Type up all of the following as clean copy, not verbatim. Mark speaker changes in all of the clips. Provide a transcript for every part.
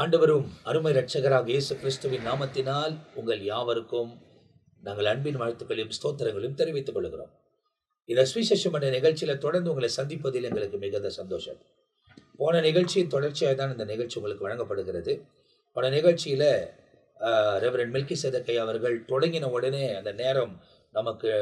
Speaker 1: ஆண்டவரும் அருமை இரட்சகராக இயேசு கிறிஸ்துவின் நாமத்தினால் உங்கள் யாவருக்கும் நாங்கள் அன்பின் வாழ்த்துக்களையும் ஸ்தோத்திரங்களையும் தெரிவித்துக் கொள்கிறோம். இந்த சுவிசேஷம் என்ற நிகழ்ச்சியில் தொடர்ந்து உங்களை சந்திப்பதில் எங்களுக்கு மிகுந்த சந்தோஷம். போன நிகழ்ச்சியின் தொடர்ச்சியாக தான் இந்த நிகழ்ச்சி உங்களுக்கு வழங்கப்படுகிறது. போன நிகழ்ச்சியில் ரெவரண்ட் மெல்கிசேதேக் அவர்கள் தொடங்கின உடனே அந்த நேரம் நமக்கு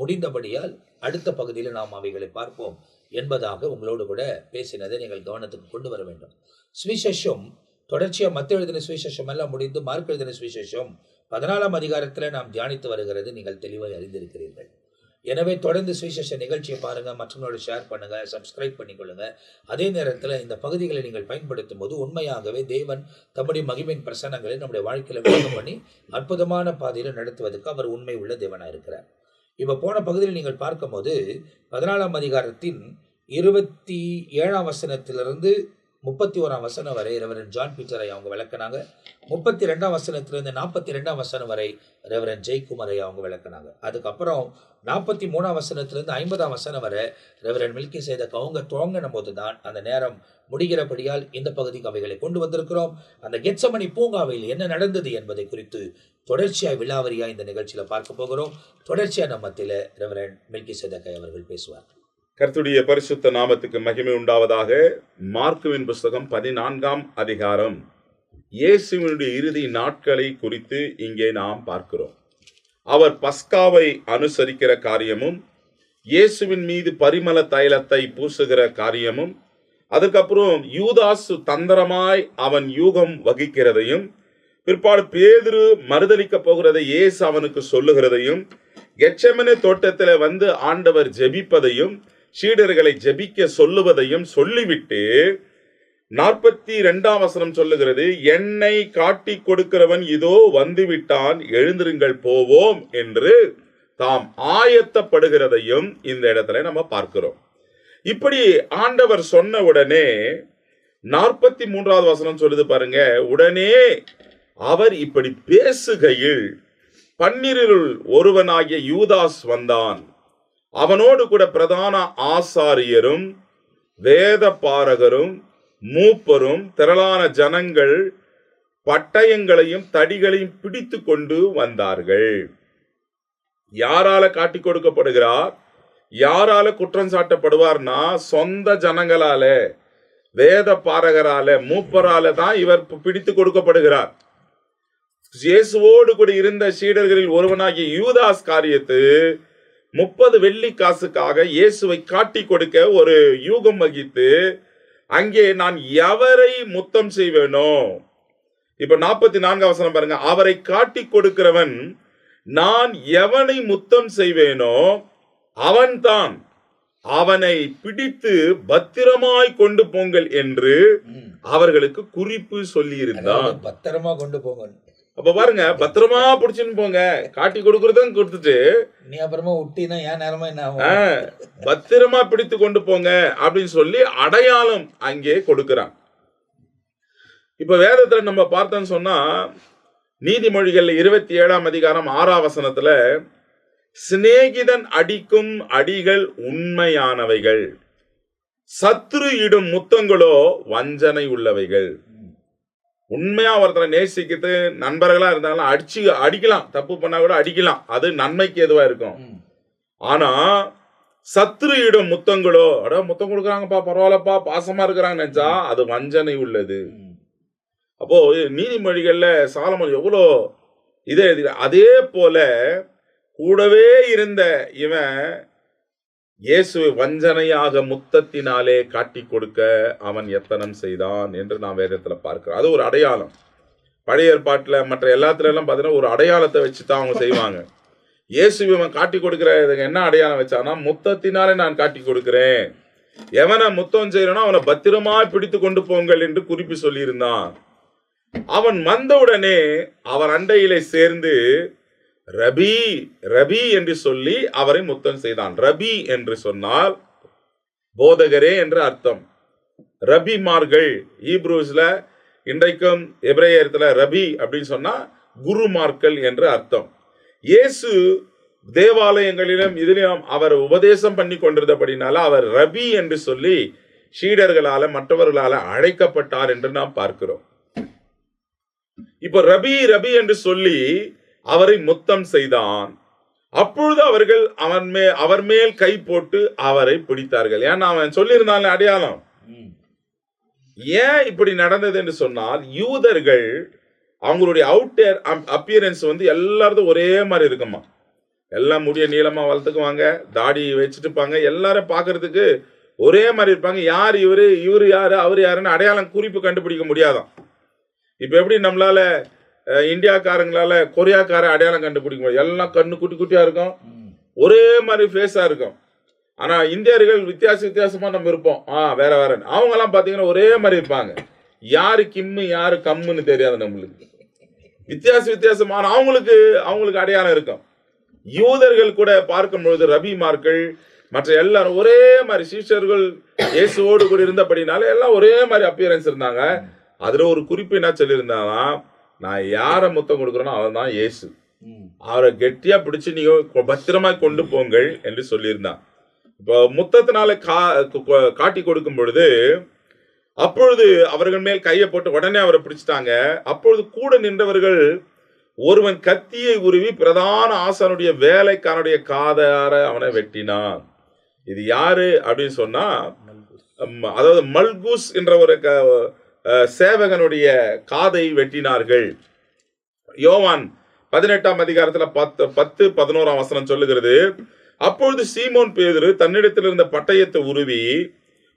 Speaker 1: முடிந்தபடியால் அடுத்த பகுதியில் நாம் அவைகளை பார்ப்போம் என்பதாக உங்களோடு கூட பேசினதை நீங்கள் கவனத்துக்கு கொண்டு வர வேண்டும். சுவிசேஷம் தொடர்ச்சியாக மத்திய எழுதின சுவிசேஷம் எல்லாம் முடிந்து மார்க் எழுதின சுவிசேஷம் 14ஆம் அதிகாரத்தில் நாம் தியானித்து வருகிறது நீங்கள் தெளிவாக அறிந்திருக்கிறீர்கள். எனவே தொடர்ந்து சுவிசேஷ நிகழ்ச்சியை பாருங்கள், மற்றவங்களோட ஷேர் பண்ணுங்கள், சப்ஸ்கிரைப் பண்ணிக்கொள்ளுங்கள். அதே நேரத்தில் இந்த பகுதிகளை நீங்கள் பயன்படுத்தும் போது உண்மையாகவே தேவன் தம்முடைய மகிமையின் பிரசன்னங்களை நம்முடைய வாழ்க்கையில் விளக்கம் பண்ணி அற்புதமான பாதையில் நடத்துவதற்கு அவர் உண்மை உள்ள தேவனாக இருக்கிறார். இப்போ போன பகுதியில் நீங்கள் பார்க்கும்போது 14ஆம் அதிகாரத்தின் 27ஆம் வசனத்திலிருந்து 31ஆம் வசனம் வரை ரெவரண்ட் ஜான் பீட்டரை அவங்க விளக்குனாங்க. 32ஆம் வசனத்திலிருந்து 42ஆம் வசனம் வரை ரெவரண்ட் ஜெய்குமாரை அவங்க விளக்குனாங்க. அதுக்கப்புறம் 43ஆம் வசனத்திலிருந்து 50ஆம் வசனம் வரை ரெவரண்ட் மெல்கிசேதேக் அவங்க துவங்கின போது தான் அந்த நேரம் முடிகிறபடியால் இந்த பகுதிக்கு அவைகளை கொண்டு வந்திருக்கிறோம். அந்த கெத்சமனி பூங்காவில் என்ன நடந்தது என்பதை குறித்து தொடர்ச்சியாக விலாவரியாக இந்த நிகழ்ச்சியில் பார்க்க போகிறோம். தொடர்ச்சியாக நம்ம மத்தியில் ரெவரண்ட் மெல்கிசேதேக் அவர்கள் பேசுவார்.
Speaker 2: கர்த்தருடைய பரிசுத்த நாமத்துக்கு மகிமை உண்டாவதாக. மார்க்குவின் புஸ்தகம் 14ஆம் அதிகாரம் இயேசுவினுடைய இறுதி நாட்களை குறித்து இங்கே நாம் பார்க்கிறோம். அவர் பஸ்காவை அனுசரிக்கிற காரியமும், இயேசுவின் மீது பரிமள தைலத்தை பூசுகிற காரியமும், அதுக்கப்புறம் யூதாசு தந்திரமாய் அவன் யூகம் வகிக்கிறதையும், பிற்பாடு பேதுரு மறுதலிக்க போகிறதை இயேசு அவனுக்கு சொல்லுகிறதையும், கெத்செமனே தோட்டத்தில் வந்து ஆண்டவர் ஜெபிப்பதையும் சீடர்களை ஜெபிக்க சொல்லுவதையும் சொல்லிவிட்டு 42ஆம் வசனம் சொல்லுகிறது, என்னை காட்டி கொடுக்கிறவன் இதோ வந்துவிட்டான், எழுந்திருங்கள் போவோம் என்று தாம் ஆயத்தப்படுகிறதையும் இந்த இடத்துல நம்ம பார்க்கிறோம். இப்படி ஆண்டவர் சொன்ன உடனே 43ஆவது வசனம் சொல்லுது பாருங்க, உடனே அவர் இப்படி பேசுகையில் 12 ஒருவனாகிய யூதாஸ் வந்தான். அவனோடு கூட பிரதான ஆசாரியரும் வேத பாரகரும் மூப்பரும் திரளான ஜனங்கள் பட்டயங்களையும் தடிகளையும் பிடித்து கொண்டு வந்தார்கள். யாரால காட்டி கொடுக்கப்படுகிறார், யாரால குற்றம் சாட்டப்படுவார்னா சொந்த ஜனங்களால, வேத பாரகரால, மூப்பரால தான் இவர் பிடித்து கொடுக்கப்படுகிறார். இயேசுவோடு கூட இருந்த சீடர்களில் ஒருவனாகிய யூதாஸ் காரியத்து 30 வெள்ளி காசுக்காக இயேசுவை காட்டி கொடுக்க ஒரு யூகம் வகித்து அங்கே நான் எவரை முத்தம் செய்வேனோ, இப்ப 44ஆம் வசனம் பாருங்க, அவரை காட்டி கொடுக்கிறவன் நான் எவனை முத்தம் செய்வேனோ அவன்தான், அவனை பிடித்து பத்திரமாய் கொண்டு போங்கள் என்று அவர்களுக்கு குறிப்பு சொல்லி இருந்தான்.
Speaker 1: பத்திரமா கொண்டு போங்க.
Speaker 2: அப்ப பாருங்க, பத்திரமா பிடிச்சுன்னு போங்க, காட்டி கொடுக்கறதும் கொடுத்துட்டு
Speaker 1: நீ அப்புறமா விட்டீனா ஏன் நேரமா என்ன,
Speaker 2: பத்திரமா பிடித்து கொண்டு போங்க அப்படின்னு சொல்லி அடையாளம் அங்கே கொடுக்கிறான். இப்ப வேதத்துல நம்ம பார்த்தோம்னு சொன்னா நீதிமொழிகள் 27ஆம் அதிகாரம் 6ஆம் வசனத்துல, சிநேகிதன் அடிக்கும் அடிகள் உண்மையானவைகள், சத்துரு இடும் முத்தங்களோ வஞ்சனை உள்ளவைகள். உண்மையா ஒருத்தரை நேசிக்கிட்டு நண்பர்களா இருந்தாலும் அடிக்கலாம், தப்பு பண்ணா கூட அடிக்கலாம், அது நன்மைக்கு எதுவா இருக்கும். ஆனா சத்துரு இடும் முத்தங்களோ, முத்தம் கொடுக்குறாங்கப்பா பரவாயில்லப்பா பாசமா இருக்கிறாங்க நினைச்சா அது வஞ்சனை உள்ளது. அப்போ நீதிமொழிகள்ல சாலமோன் எவ்வளோ இதே அதே போல கூடவே இருந்த இவன் இயேசுவை வஞ்சனையாக முத்தத்தினாலே காட்டி கொடுக்க அவன் எத்தனம் செய்தான் என்று நாம் வேதத்துல பார்க்கிறோம். அது ஒரு அடையாளம். பழைய ஏற்பாட்டுல மற்ற எல்லாத்துல எல்லாம் பார்த்தீங்கன்னா ஒரு அடையாளத்தை வச்சுதான் அவங்க செய்வாங்க. இயேசுவை அவன் காட்டி கொடுக்கிற என்ன அடையாளம் வச்சானா, முத்தத்தினாலே நான் காட்டி கொடுக்கிறேன், எவனை முத்தம் செய்யறனோ அவனை பத்திரமா பிடித்து கொண்டு போங்கள் என்று குறிப்பு சொல்லி இருந்தான். அவன் வந்தவுடனே அவன் அண்டையிலே சேர்ந்து ரபி ரபி என்று சொல்லி அவரை முத்தம் செய்தான். ரபி என்று சொன்னால் போதகரே என்று அர்த்தம். ரபிமார்கள் ஈப்ரூஸ்ல இன்றைக்கும் எபிரேயத்துல ரபி அப்படின்னு சொன்னா குருமார்கள் என்று அர்த்தம். இயேசு தேவாலயங்களிலும் இதிலும் அவர் உபதேசம் பண்ணி கொண்டிருந்தபடினால அவர் ரபி என்று சொல்லி சீடர்களால மற்றவர்களால அழைக்கப்பட்டார் என்று நாம் பார்க்கிறோம். இப்ப ரபி ரபி என்று சொல்லி அவரை முத்தம் செய்தான். அப்பொழுது அவர்கள் அவர் மேல் கை போட்டு அவரை பிடித்தார்கள். ஏன்னா அவன் சொல்லியிருந்தாங்க அடையாளம். ஏன் இப்படி நடந்தது என்று சொன்னால், யூதர்கள் அவங்களுடைய அவுட்டர் அப்பியரன்ஸ் எல்லாரும் ஒரே மாதிரி இருக்குமா. எல்லாம் முடிய நீளமா வளர்த்துக்குவாங்க, தாடி வச்சுட்டு இருப்பாங்க, எல்லாரும் பாக்குறதுக்கு ஒரே மாதிரி இருப்பாங்க. யார் இவரு, இவரு யாரு, அவரு யாருன்னு அடையாளம் குறிப்பு கண்டுபிடிக்க முடியாதான். இப்ப எப்படி நம்மளால இந்தியாக்காரங்களால கொரியாக்கார அடையாளம் கண்டுபிடிக்க முடியும். எல்லாம் கண்ணு குட்டி குட்டியா இருக்கும், ஒரே மாதிரி ஃபேஸா இருக்கும். ஆனா இந்தியர்கள் வித்தியாசமா நம்ம இருப்போம், வேற வேற. அவங்க எல்லாம் பாத்தீங்கன்னா ஒரே மாதிரி இருப்பாங்க. யாரு கிம்மு யாரு கம்முன்னு தெரியாது நம்மளுக்கு. வித்தியாசமான அவங்களுக்கு அடையாளம் இருக்கும். யூதர்கள் கூட பார்க்கும் பொழுது ரபிமார்கள் மற்ற எல்லாரும் ஒரே மாதிரி, சீஷர்கள் இயேசுவோடு கூட இருந்தபடினால எல்லாம் ஒரே மாதிரி அப்பியரன்ஸ் இருந்தாங்க. அதுல ஒரு குறிப்பு என்ன சொல்லியிருந்தாங்கன்னா, நான் யாரை முத்தம் கொடுக்குறேனோ அவன் தான் இயேசு, அவரை கெட்டியா பிடிச்சு நீங்க பத்திரமா கொண்டு போங்கள் என்று சொல்லியிருந்தான். இப்போ முத்தத்தினால காட்டி கொடுக்கும் பொழுது, அப்பொழுது அவர்கள் மேல் கையை போட்டு உடனே அவரை பிடிச்சிட்டாங்க. அப்பொழுது கூட நின்றவர்கள் ஒருவன் கத்தியை உருவி பிரதான ஆசானுடைய வேலைக்காரனுடைய காதார அவனை வெட்டினான். இது யாரு அப்படின்னு சொன்னா, அதாவது மல்கூஸ் என்ற ஒரு சேவகனுடைய காதை வெட்டினார்கள். யோவான் 18ஆம் அதிகாரத்துல 10-11 வசனம் சொல்லுகிறது, அப்பொழுது சீமோன் பேதுரு தன்னிடத்தில் இருந்த பட்டயத்தை உருவி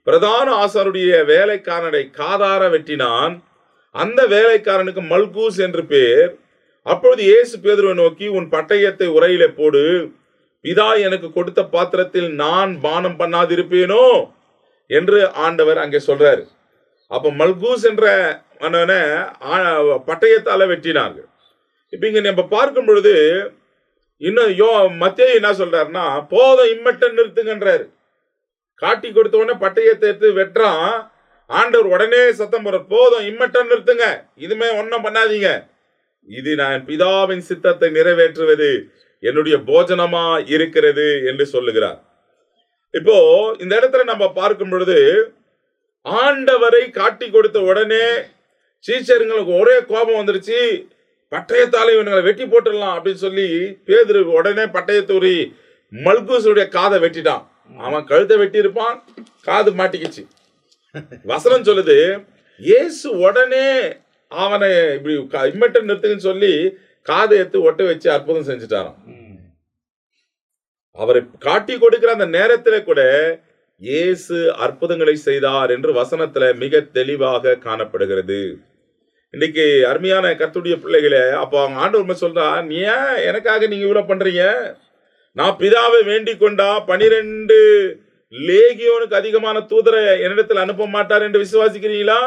Speaker 2: பிரதான ஆசாருடைய வேலைக்காரனை காதார வெட்டினான். அந்த வேலைக்காரனுக்கு மல்கூஸ் என்று பேர். அப்பொழுது இயேசு பேதுருவை நோக்கி, உன் பட்டயத்தை உரையிலே போடு, பிதா எனக்கு கொடுத்த பாத்திரத்தில் நான் பானம் பண்ணாதிருப்பேனோ என்று ஆண்டவர் அங்கே சொல்றாரு. அப்ப மல்கூஸ் என்ற பட்டயத்தால வெட்டினார்கள். இப்ப இங்க நம்ம பார்க்கும் பொழுது இன்னும் மத்தேயு என்ன சொல்றாருன்னா, போதும் இம்மட்டன் நிறுத்துங்கன்றாரு. காட்டி கொடுத்த உடனே பட்டயத்தை எடுத்து வெட்டுறான். ஆண்டவர் உடனே சத்தம் போற, போதும் இம்மட்டன் நிறுத்துங்க, இதுமே ஒன்னும் பண்ணாதீங்க, இது நான் பிதாவின் சித்தத்தை நிறைவேற்றுவது என்னுடைய போஜனமா இருக்கிறது என்று சொல்லுகிறார். இப்போ இந்த இடத்துல நம்ம பார்க்கும் பொழுது, ஆண்டவரை காட்டி கொடுத்த உடனே சீஷர்களுக்கு ஒரே கோபம் வந்துருச்சு. பட்டயத்தாலே இவங்களை வெட்டி போட்டுடலாம் அப்படின்னு சொல்லி பேதுரு உடனே பட்டயத்தூரி மல்கூசுடைய காதை வெட்டிட்டான். அவன் கழுத்தை வெட்டி இருப்பான், காது மாட்டிக்கிச்சு. வசனம் சொல்லுது, இயேசு உடனே அவனை இப்படி இம்மட்டன் நிறுத்துன்னு சொல்லி காதை எடுத்து ஒட்ட வச்சு அற்புதம் செஞ்சுட்டாராம். அவரை காட்டி கொடுக்கிற அந்த நேரத்திலே கூட இயேசு அற்புதங்களை செய்தார் என்று வசனத்துல மிக தெளிவாக காணப்படுகிறது. இன்னைக்கு அருமையான கர்த்தருடைய பிள்ளைகளே, அப்போ அவங்க ஆண்டவர் சொல்றா, நீ ஏன் எனக்காக நீங்க இவ்வளவு பண்றீங்க? நான் பிதாவை வேண்டிக் கொண்டா 12 லேகியோனுக்கு அதிகமான தூதரை என்னிடத்தில் அனுப்ப மாட்டார் என்று விசுவாசிக்கிறீங்களா?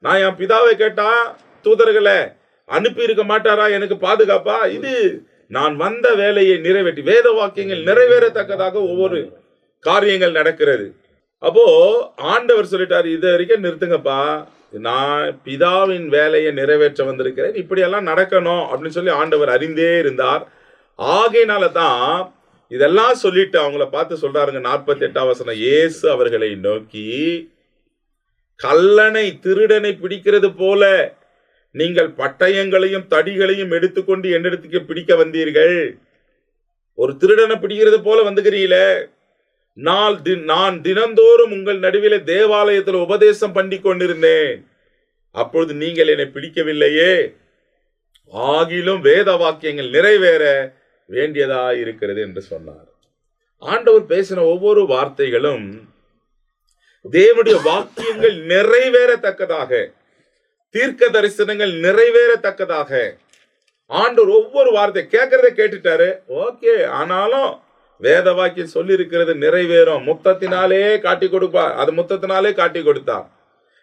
Speaker 2: நான் என் பிதாவை கேட்டா தூதர்களை அனுப்பி இருக்க மாட்டாரா எனக்கு பாதுகாப்பா? இது நான் வந்த வேலையை நிறைவேற்றி, வேத வாக்கியங்கள் நிறைவேறத்தக்கதாக ஒவ்வொரு காரியங்கள் நடக்கிறது. அப்போ ஆண்டவர் சொல்லிட்டாரு, இது வரைக்கும் நிறுத்துங்கப்பா, நான் பிதாவின் வேலையை நிறைவேற்ற வந்திருக்கிறேன், இப்படியெல்லாம் நடக்கணும் அப்படின்னு சொல்லி ஆண்டவர் அறிந்தே இருந்தார். ஆகையினால தான் இதெல்லாம் சொல்லிட்டு அவங்கள பார்த்து சொல்றாருங்க. 48ஆம் வசனம், இயேசு அவர்களை நோக்கி, கள்ளனை திருடனை பிடிக்கிறது போல நீங்கள் பட்டயங்களையும் தடிகளையும் எடுத்துக்கொண்டு என்னிடத்துக்கு பிடிக்க வந்தீர்கள். ஒரு திருடனை பிடிக்கிறது போல வந்துக்கிறீங்களே. நான் தினந்தோறும் உங்கள் நடுவில் தேவாலயத்தில் உபதேசம் பண்ணி கொண்டிருந்தேன், அப்பொழுது நீங்கள் என்னை பிடிக்கவில்லையே. ஆகிலும் வேத வாக்கியங்கள் நிறைவேற வேண்டியதா இருக்கிறது என்று சொன்னார். ஆண்டவர் பேசின ஒவ்வொரு வார்த்தைகளும் தேவனுடைய வாக்கியங்கள் நிறைவேறத்தக்கதாக, தீர்க்க தரிசனங்கள் நிறைவேறத்தக்கதாக ஆண்டவர் ஒவ்வொரு வார்த்தை கேட்கறத கேட்டுட்டாரு. ஓகே, ஆனாலும் வேத வாக்கியம் சொல்லி இருக்கிறது நிறைவேறும். முத்தத்தினாலே காட்டி கொடுப்பார், அது முத்தத்தினாலே காட்டி கொடுத்தார்.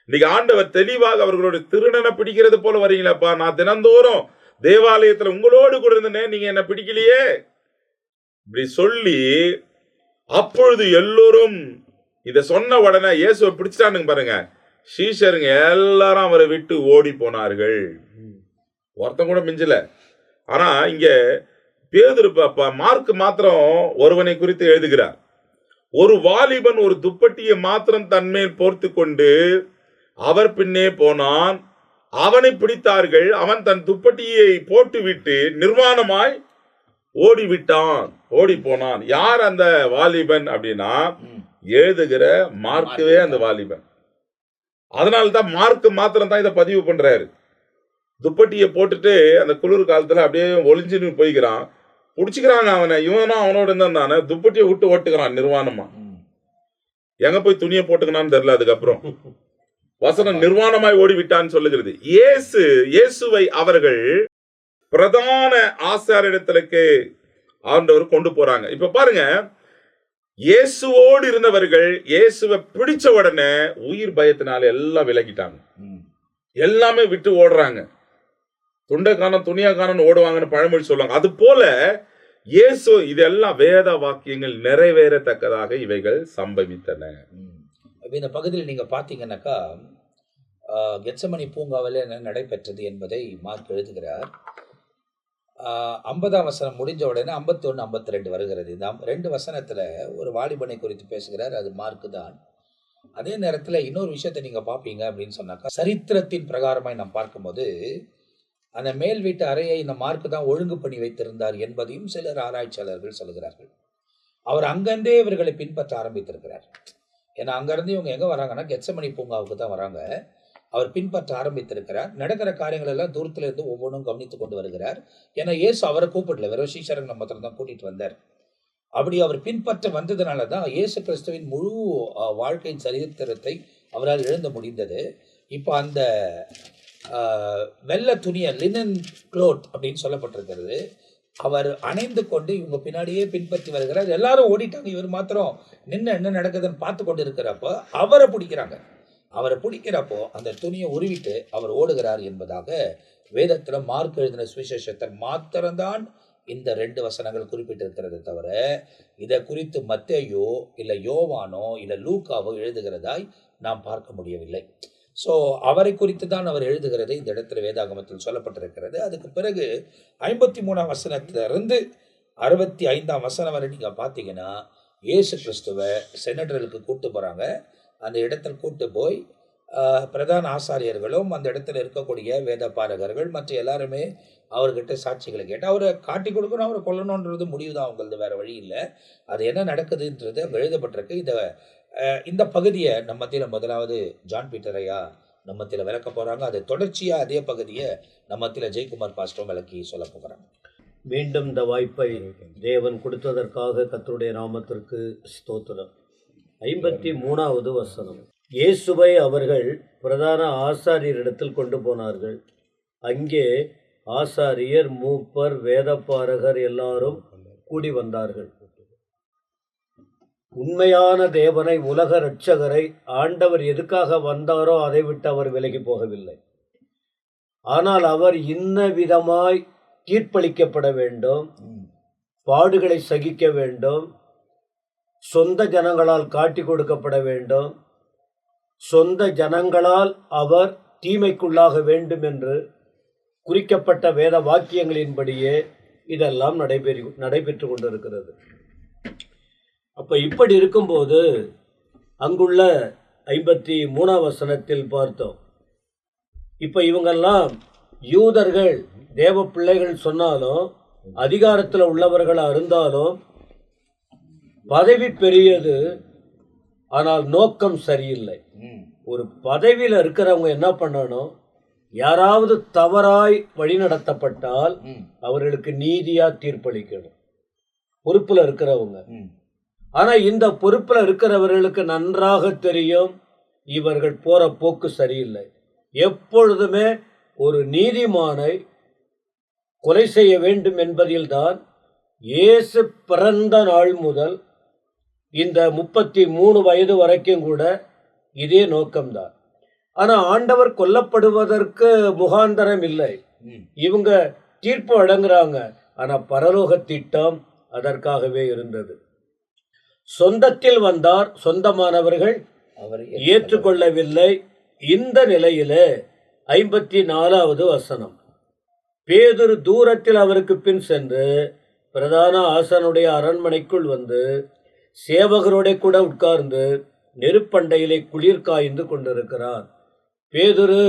Speaker 2: இன்னைக்கு ஆண்டவர் தெளிவாக அவர்களோட திருடனை பிடிக்கிறது போல வரீங்களாப்பா, நான் தினந்தோறும் தேவாலயத்துல உங்களோடு கூட இருந்தேன், நீங்க என்ன பிடிக்கலையே இப்படி சொல்லி, அப்பொழுது எல்லோரும் இத சொன்ன உடனே இயேசுவை பிடிச்சிட்டானுங்க பாருங்க. சீஷருங்க எல்லாரும் அவரை விட்டு ஓடி போனார்கள். ஒருத்தன் கூட மிஞ்சல. ஆனா இங்க பேதுரு மார்க் மாத்திரம் ஒருவனை குறித்து எழுதுகிறார். ஒரு வாலிபன் ஒரு துப்பட்டியை மாத்திரம் தன்மேல் போர்த்து கொண்டு அவர் பின்னே போனான். அவனை பிடித்தார்கள். அவன் தன் துப்பட்டியை போட்டுவிட்டு நிர்வாணமாய் ஓடிவிட்டான், ஓடி போனான். யார் அந்த வாலிபன் அப்படின்னா எழுதுகிற மார்க்குவே அந்த வாலிபன். அதனால்தான் மார்க் மாத்திரம் தான் இதை பதிவு பண்றாரு. துப்பட்டியை போட்டுட்டு அந்த குளிர் காலத்துல அப்படியே ஒளிஞ்சுன்னு போய்க்கிறான். பிடிச்சிக்கிறாங்க அவனை. இவனும் அவனோட இருந்தானே துப்பட்டியை விட்டு ஓட்டுக்கிறான் நிர்வாணமா. எங்க போய் துணியை போட்டுக்கனான்னு தெரியல. அதுக்கப்புறம் வசனம் நிர்வாணமாய் ஓடிவிட்டான்னு சொல்லுகிறது. இயேசுவை அவர்கள் பிரதான ஆசாரியர்களுக்கு ஆண்டவர் கொண்டு போறாங்க. இப்ப பாருங்க, இயேசுவோடு இருந்தவர்கள் இயேசுவை பிடிச்ச உடனே உயிர் பயத்தினால எல்லாம் விலகிட்டாங்க. எல்லாமே விட்டு ஓடுறாங்க. துண்டை காணோம் துணியா காணோம்னு ஓடுவாங்கன்னு பழமொழி சொல்லுவாங்க. அது போல இயேசு இதெல்லாம் வேத வாக்கியங்கள் நிறைவேறத்தக்கதாக இவைகள் சம்பவித்தன.
Speaker 1: இந்த பகுதியில் நீங்க பாத்தீங்கன்னாக்கா கெத்செமனி பூங்காவில் என்ன நடைபெற்றது என்பதை மார்க் எழுதுகிறார். 50ஆம் வசனம் முடிஞ்ச உடனே 51, 52 வருகிறது. இந்த 2 வசனத்துல ஒரு வாலிபனை குறித்து பேசுகிறார். அது மார்க்கு தான். அதே நேரத்தில் இன்னொரு விஷயத்தை நீங்க பார்ப்பீங்க அப்படின்னு சொன்னாக்கா, சரித்திரத்தின் பிரகாரமாய் நாம் பார்க்கும்போது அந்த மேல் வீட்டு அறையை இந்த மார்க்கு தான் ஒழுங்கு பண்ணி வைத்திருந்தார் என்பதையும் சிலர் ஆராய்ச்சியாளர்கள் சொல்கிறார்கள். அவர் அங்கிருந்தே இவர்களை பின்பற்ற ஆரம்பித்திருக்கிறார். ஏன்னா அங்கிருந்து இவங்க எங்க வராங்கன்னா கெத்செமனி பூங்காவுக்கு தான் வராங்க. அவர் பின்பற்ற ஆரம்பித்திருக்கிறார். நடக்கிற காரியங்கள் எல்லாம் தூரத்துல இருந்து ஒவ்வொன்றும் கவனித்துக் கொண்டு வருகிறார். ஏன்னா இயேசு அவரை கூப்பிடல, வெறும் சீஷர்கள் மாத்திரம் தான் கூட்டிட்டு வந்தார். அப்படி அவர் பின்பற்ற வந்ததுனால தான் இயேசு கிறிஸ்துவின் முழு வாழ்க்கையின் சரித்திரத்தை அவரால் எழுத முடிந்தது. இப்போ அந்த வெள்ளை துணியை, லினன் க்ளோத் அப்படின்னு சொல்லப்பட்டிருக்கிறது, அவர் அணைந்து கொண்டு இவங்க பின்னாடியே பின்பற்றி வருகிறார். எல்லாரும் ஓடிட்டாங்க. இவர் மாத்திரம் நின்று என்ன நடக்குதுன்னு பார்த்து கொண்டு இருக்கிறப்போ அவரை பிடிக்கிறாங்க. அவரை பிடிக்கிறப்போ அந்த துணியை உருவிட்டு அவர் ஓடுகிறார் என்பதாக வேதத்தில் மார்க் எழுதின சுவிசேஷத்தை மாத்திரம்தான் இந்த 2 வசனங்கள் குறிப்பிட்டிருக்கிறது தவிர இதை குறித்து மத்தேயோ இல்லை யோவானோ இல்லை லூக்காவோ எழுதுகிறதாய் நாம் பார்க்க முடியவில்லை. ஸோ அவரை குறித்து தான் அவர் எழுதுகிறது இந்த இடத்துல வேதாகமத்தில் சொல்லப்பட்டிருக்கிறது. அதுக்கு பிறகு 53ஆம் வசனத்திலிருந்து 65ஆம் வசனம் வரை நீங்கள் பார்த்தீங்கன்னா இயேசு கிறிஸ்துவை செனட்டருக்கு கூப்பிட்டு போகிறாங்க. அந்த இடத்தில் கூப்பிட்டு போய் பிரதான ஆசாரியர்களும் அந்த இடத்துல இருக்கக்கூடிய வேத பாரகர்கள் மற்ற எல்லாருமே அவர்கிட்ட சாட்சிகளை கேட்டு அவரை காட்டி கொடுக்கணும், அவரை கொல்லணுன்றது முடிவு தான் அவங்களது, வேற வழி இல்லை. அது என்ன நடக்குதுன்றது அங்கே எழுதப்பட்டிருக்கு. இந்த பகுதியை நம்ம மத்தியில் முதலாவது ஜான் பீட்டர் ஐயா நம்ம மத்தியில் விளக்க போகிறாங்க. அது தொடர்ச்சியாக அதே பகுதியை நம்ம மத்தியில் ஜெயக்குமார் பாஸ்டரும் விளக்கி சொல்ல போகிறாங்க.
Speaker 3: மீண்டும் இந்த வாய்ப்பை தேவன் கொடுத்ததற்காக கர்த்தருடைய நாமத்திற்கு ஸ்தோத்திரம். 53வது வசனம். இயேசுவை அவர்கள் பிரதான ஆசாரியரிடத்தில் கொண்டு போனார்கள். அங்கே ஆசாரியர், மூப்பர், வேதபாரகர் எல்லாரும் கூடி வந்தார்கள். உண்மையான தேவனை, உலக இரட்சகரை ஆண்டவர் எதுக்காக வந்தாரோ அதை விட்டு அவர் விலகி போகவில்லை. ஆனால் அவர் இன்ன விதமாய் தீர்ப்பளிக்கப்பட வேண்டும், பாடுகளை சகிக்க வேண்டும், சொந்த ஜனங்களால் காட்டி கொடுக்கப்பட வேண்டும், சொந்த ஜனங்களால் அவர் தீமைக்குள்ளாக வேண்டும் என்று குறிக்கப்பட்ட வேத வாக்கியங்களின்படியே இதெல்லாம் நடைபெற்று கொண்டிருக்கிறது. அப்போ இப்படி இருக்கும்போது அங்குள்ள 53ஆம் வசனத்தில் பார்த்தோம். இப்போ இவங்கெல்லாம் யூதர்கள், தேவ பிள்ளைகள் சொன்னாலும், அதிகாரத்தில் உள்ளவர்களாக இருந்தாலும், பதவி பெரியது, ஆனால் நோக்கம் சரியில்லை. ஒரு பதவியில் இருக்கிறவங்க என்ன பண்ணணும், யாராவது தவறாய் வழிநடத்தப்பட்டால் அவர்களுக்கு நீதியா தீர்ப்பளிக்கணும், பொறுப்புல இருக்கிறவங்க. ஆனா இந்த பொறுப்புல இருக்கிறவர்களுக்கு நன்றாக தெரியும் இவர்கள் போற போக்கு சரியில்லை. எப்பொழுதுமே ஒரு நீதிமானை கொலை செய்ய வேண்டும் என்பதில்தான் இயேசு பிறந்த நாள் முதல் இந்த 33 வயது வரைக்கும் கூட இதே நோக்கம்தான். ஆனா ஆண்டவர் கொல்லப்படுவதற்கு முகாந்தரம் இல்லை. இவங்க தீர்ப்பு வழங்குறாங்க. ஆனா பரலோக திட்டம் அதற்காகவே இருந்தது. சொந்தத்தில் வந்தார், சொந்தமானவர்கள் அவரை ஏற்றுக்கொள்ளவில்லை. இந்த நிலையிலே 54வது வசனம். பேதுரு தூரத்தில் அவருக்கு பின் சென்று பிரதான ஆசானுடைய அரண்மனைக்குள் வந்து சேவகரோட கூட உட்கார்ந்து நெருப்பண்டையிலே குளிர் காய்ந்து கொண்டிருக்கிறார். பேதுரு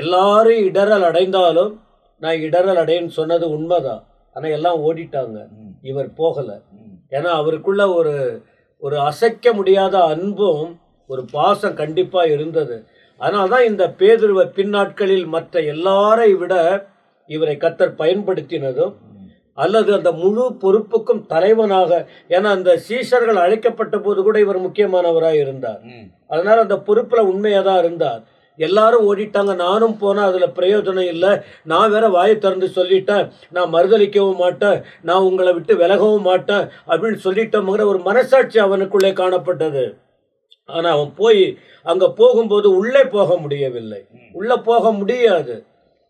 Speaker 3: எல்லாரும் இடரல் அடைந்தாலும் நான் இடரல் அடையன்னு சொன்னது உண்மைதான். ஆனால் எல்லாம் ஓடிட்டாங்க, இவர் போகலை. ஏன்னா அவருக்குள்ள ஒரு ஒரு அசைக்க முடியாத அன்பும் ஒரு பாசம் கண்டிப்பாக இருந்தது. அதனால தான் இந்த பேதுருவை பின்னாட்களில் மற்ற எல்லாரை விட இவரை கர்த்தர் பயன்படுத்தினதும், அல்லது அந்த முழு பொறுப்புக்கும் தலைவனாக, ஏன்னா அந்த சீஷர்கள் அழைக்கப்பட்ட போது கூட இவர் முக்கியமானவராக இருந்தார். அதனால அந்த பொறுப்பில் உண்மையாக தான் இருந்தார். எல்லாரும் ஓடிட்டாங்க, நானும் போனால் அதில் பிரயோஜனம் இல்லை, நான் வேற வாயை திறந்து சொல்லிட்டேன், நான் மறுதளிக்கவும் மாட்டேன், நான் உங்களை விட்டு விலகவும் மாட்டேன் அப்படின்னு சொல்லிட்டோங்கிற ஒரு மனசாட்சி அவனுக்குள்ளே காணப்பட்டது. ஆனால் அவன் போய் அங்கே போகும்போது உள்ளே போக முடியவில்லை, உள்ளே போக முடியாது.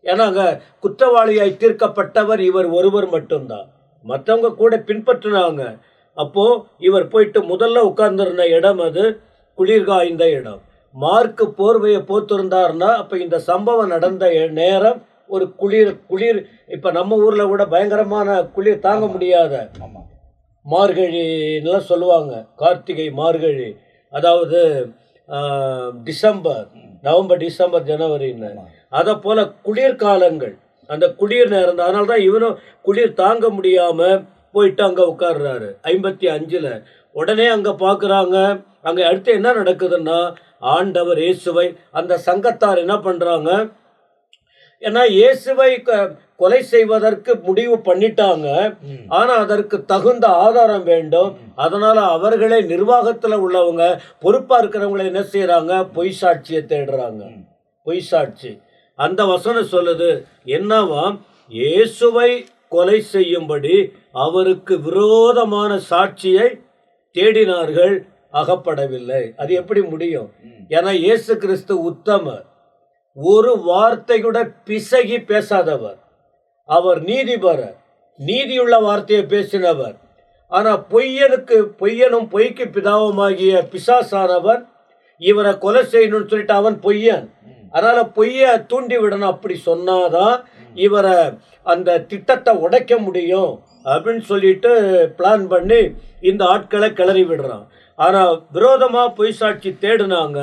Speaker 3: ஏன்னா அங்கே குற்றவாளியாய் தீர்க்கப்பட்டவர் இவர் ஒருவர் மட்டும்தான், மற்றவங்க கூட பின்பற்றினாங்க. அப்போது இவர் போயிட்டு முதல்ல உட்கார்ந்துருந்த இடம் அது குளிர் காய்ந்த இடம். மார்க்கு போர்வையை போத்திருந்தாருன்னா அப்போ இந்த சம்பவம் நடந்த நேரம் ஒரு குளிர் இப்போ நம்ம ஊரில் கூட பயங்கரமான குளிர் தாங்க முடியாத மார்கழின்னுலாம் சொல்லுவாங்க, கார்த்திகை மார்கழி, அதாவது டிசம்பர், நவம்பர் டிசம்பர் ஜனவரின்னு, அதை போல் குளிர்காலங்கள், அந்த குளிர் நேரம். அதனால தான் இவனும் குளிர் தாங்க முடியாமல் போயிட்டு அங்கே உட்கார்றாரு 55. உடனே அங்கே பார்க்குறாங்க, அங்கே அடுத்து என்ன நடக்குதுன்னா ஆண்டவர் இயேசுவை அந்த சங்கத்தார் என்ன பண்ணுறாங்க, ஏன்னா இயேசுவை கொலை செய்வதற்கு முடிவு பண்ணிட்டாங்க, ஆனால் அதற்கு தகுந்த ஆதாரம் வேண்டும். அதனால் அவர்களே நிர்வாகத்தில் உள்ளவங்க, பொறுப்பாக இருக்கிறவங்களை என்ன செய்கிறாங்க, பொய் சாட்சியை தேடுறாங்க. பொய் சாட்சி. அந்த வசனம் சொல்லுது என்னவாம், இயேசுவை கொலை செய்யும்படி அவருக்கு விரோதமான சாட்சியை தேடினார்கள், அகப்படவில்லை. அது எப்படி முடியும்? ஏன்னா இயேசு கிறிஸ்து உத்தமர், ஒரு வார்த்தை கூட பிசகி பேசாதவர், அவர் நீதிபரர், நீதியுள்ள வார்த்தையை பேசினவர். ஆனால் பொய்யனும் பொய்க்கு பிதாவுமாகிய பிசாசானவன் இவரை கொலை செய்யணும்னு சொல்லிட்டு அவன் பொய்யன். அதனால பொய்யை தூண்டி விடணும். அப்படி சொன்னாதான் இவரை அந்த திட்டத்தை உடைக்க முடியும் அப்படின்னு சொல்லிட்டு பிளான் பண்ணி இந்த ஆட்களை கிளறி விடுறான். ஆனால் விரோதமாக பொய் சாட்சி தேடினாங்க,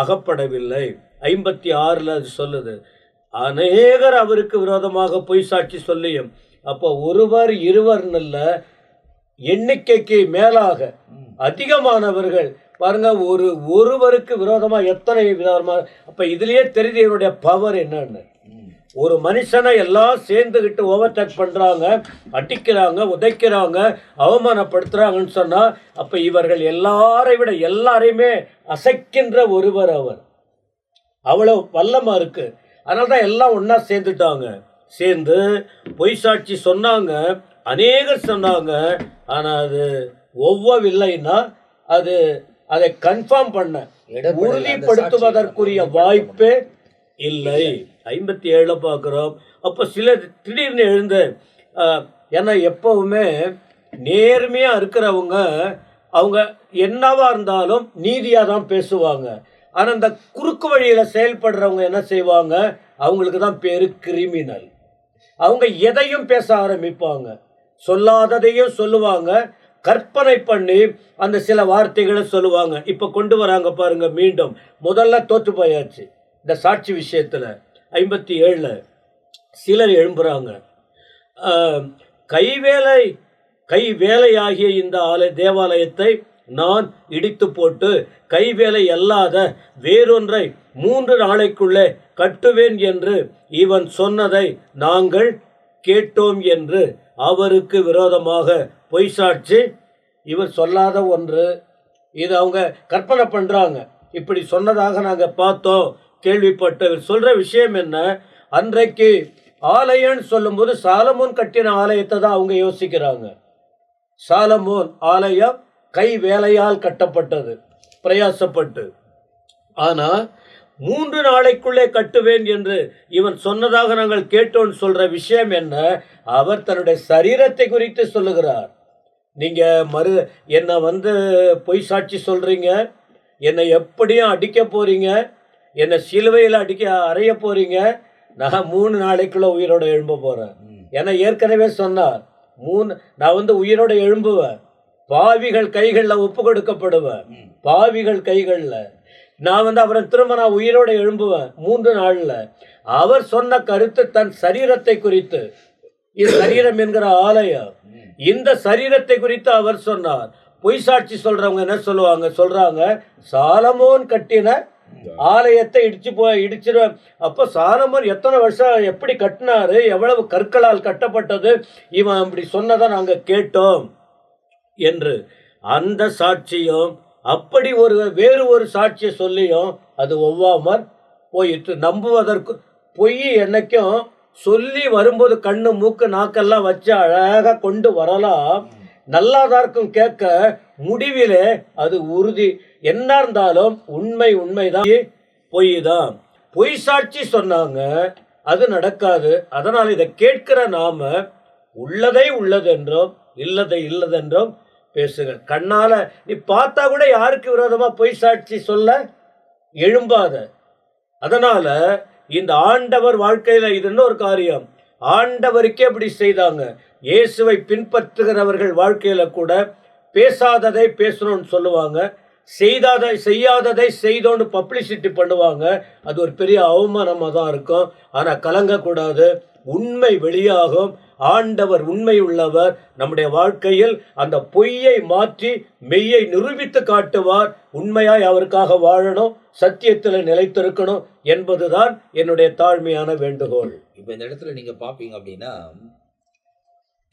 Speaker 3: அகப்படவில்லை. 56 அது சொல்லுது, அநேகர் அவருக்கு விரோதமாக பொய் சாட்சி சொல்லியும். அப்போ ஒருவர் இருவர்னு இல்லை, எண்ணிக்கைக்கு மேலாக அதிகமானவர்கள் பாருங்க, ஒருவருக்கு விரோதமாக எத்தனை விரோதமாக. அப்போ இதுலேயே தெரியுது இவருடைய பவர் என்னன்னு. ஒரு மனுஷனை எல்லாம் சேர்ந்துக்கிட்டு ஓவர்டேக் பண்ணுறாங்க, அடிக்கிறாங்க, உதைக்கிறாங்க, அவமானப்படுத்துகிறாங்கன்னு சொன்னால் அப்போ இவர்கள் எல்லாரை விட எல்லாரையுமே அசைக்கின்ற ஒருவர் அவர். அவ்வளோ வல்லமாக இருக்குது. அதனால தான் எல்லாம் ஒன்றா சேர்ந்துட்டாங்க. சேர்ந்து பொய் சாட்சி சொன்னாங்க, அநேகர் சொன்னாங்க. ஆனால் அது ஒவ்வொவில்லைன்னா அதை கன்ஃபார்ம் பண்ண உறுதிப்படுத்துவதற்குரிய வாய்ப்பே இல்லை. 57 பார்க்குறோம். அப்போ சிலர் திடீர்னு எழுந்து, ஏன்னா எப்பவுமே நேர்மையாக இருக்கிறவங்க அவங்க என்னவா இருந்தாலும் நீதியாக தான் பேசுவாங்க. ஆனால் இந்த குறுக்கு வழியில் செயல்படுறவங்க என்ன செய்வாங்க, அவங்களுக்கு தான் பேர் கிரிமினல். அவங்க எதையும் பேச ஆரம்பிப்பாங்க, சொல்லாததையும் சொல்லுவாங்க, கற்பனை பண்ணி அந்த சில வார்த்தைகளை சொல்லுவாங்க. இப்போ கொண்டு வராங்க பாருங்க, மீண்டும் முதல்ல தோற்று போயாச்சு இந்த சாட்சி விஷயத்தில். 57 சிலர் எழும்புறாங்க, கைவேலையாகிய இந்த தேவாலயத்தை நான் இடித்து போட்டு கைவேலை அல்லாத வேறொன்றை 3 நாளைக்குள்ளே கட்டுவேன் என்று இவன் சொன்னதை நாங்கள் கேட்டோம் என்று அவருக்கு விரோதமாக பொய் சாட்சி. இவர் சொல்லாத ஒன்று, இது அவங்க கற்பனை பண்ணுறாங்க. இப்படி சொன்னதாக நாங்கள் பார்த்தோம், கேள்விப்பட்ட. இவர் சொல்கிற விஷயம் என்ன, அன்றைக்கு ஆலயம்னு சொல்லும்போது சாலமோன் கட்டின ஆலயத்தை தான் அவங்க யோசிக்கிறாங்க. சாலமோன் ஆலயம் கை வேலையால் கட்டப்பட்டது, பிரயாசப்பட்டு. ஆனால் 3 நாளைக்குள்ளே கட்டுவேன் என்று இவன் சொன்னதாக நாங்கள் கேட்டோன்னு சொல்கிற விஷயம் என்ன, அவர் தன்னுடைய சரீரத்தை குறித்து சொல்லுகிறார். நீங்கள் என்னை பொய் சாட்சி சொல்கிறீங்க, என்னை எப்படியும் அடிக்க போகிறீங்க, என்னை சிலுவையில் அறைய போகிறீங்க, நான் 3 நாளைக்குள்ளே உயிரோடு எழும்ப போகிறேன். ஏன்னா ஏற்கனவே சொன்னார், நான் உயிரோடு எழும்புவேன், பாவிகள் கைகளில் ஒப்பு கொடுக்கப்படுவேன், பாவிகள் கைகளில். நான் அப்புறம் திரும்ப நான் உயிரோட எழும்புவேன் 3 நாள்ல. அவர் சொன்ன கருத்து தன் சரீரத்தை குறித்து. இது சரீரம் என்கிற ஆலயம். இந்த சரீரத்தை குறித்து அவர் சொன்னார். பொய் சாட்சி சொல்றவங்க என்ன சொல்றாங்க சாலமோன் கட்டின ஆலயத்தை இடிச்சிட. அப்போ சாலமோன் எத்தனை வருஷம் எப்படி கட்டினாரு, எவ்வளவு கற்களால் கட்டப்பட்டது, இவன் அப்படி சொன்னதை நாங்க கேட்டோம் என்று அந்த சாட்சியும் அப்படி வேறு ஒரு சாட்சியை சொல்லியும் அது ஒவ்வாமற் போயிட்டு. நம்புவதற்கு பொய் என்னைக்கும் சொல்லி வரும்போது கண்ணு மூக்கு நாக்கெல்லாம் வச்சு அழகாக கொண்டு வரலாம், நல்லாதான் இருக்கும் கேட்க. முடிவிலே அது உறுதி என்ன இருந்தாலும் உண்மைதான், பொய் தான். பொய் சாட்சி சொன்னாங்க, அது நடக்காது. அதனால் இதை கேட்கிற நாம உள்ளதை உள்ளதென்றும் இல்லதை இல்லதென்றும் பேசுங்க. கண்ணால நீ பார்த்தா கூட யாருக்கு விரோதமா பொய் சாட்சி சொல்ல எழும்பாத. அதனால இந்த ஆண்டவர் வாழ்க்கையில இது இன்னொரு காரியம். ஆண்டவருக்கே இப்படி செய்தாங்க. இயேசுவை பின்பற்றுகிறவர்கள் வாழ்க்கையில கூட பேசாததை பேசணும்னு சொல்லுவாங்க, செய்யாததை செய்தோன்னு பப்ளிசிட்டி பண்ணுவாங்க. அது ஒரு பெரிய அவமானமாக தான் இருக்கும். ஆனால் கலங்கக்கூடாது, உண்மை வெளியாகும். ஆண்டவர் உண்மை உள்ளவர். நம்முடைய வாழ்க்கையில் அந்த பொய்யை மாற்றி மெய்யை நிரூபித்து காட்டுவார். உண்மையாய் அவருக்காக வாழணும், சத்தியத்தில் நிலைத்திருக்கணும் என்பதுதான் என்னுடைய தாழ்மையான வேண்டுகோள்.
Speaker 1: இப்போ இந்த இடத்துல நீங்க பார்ப்பீங்க அப்படின்னா,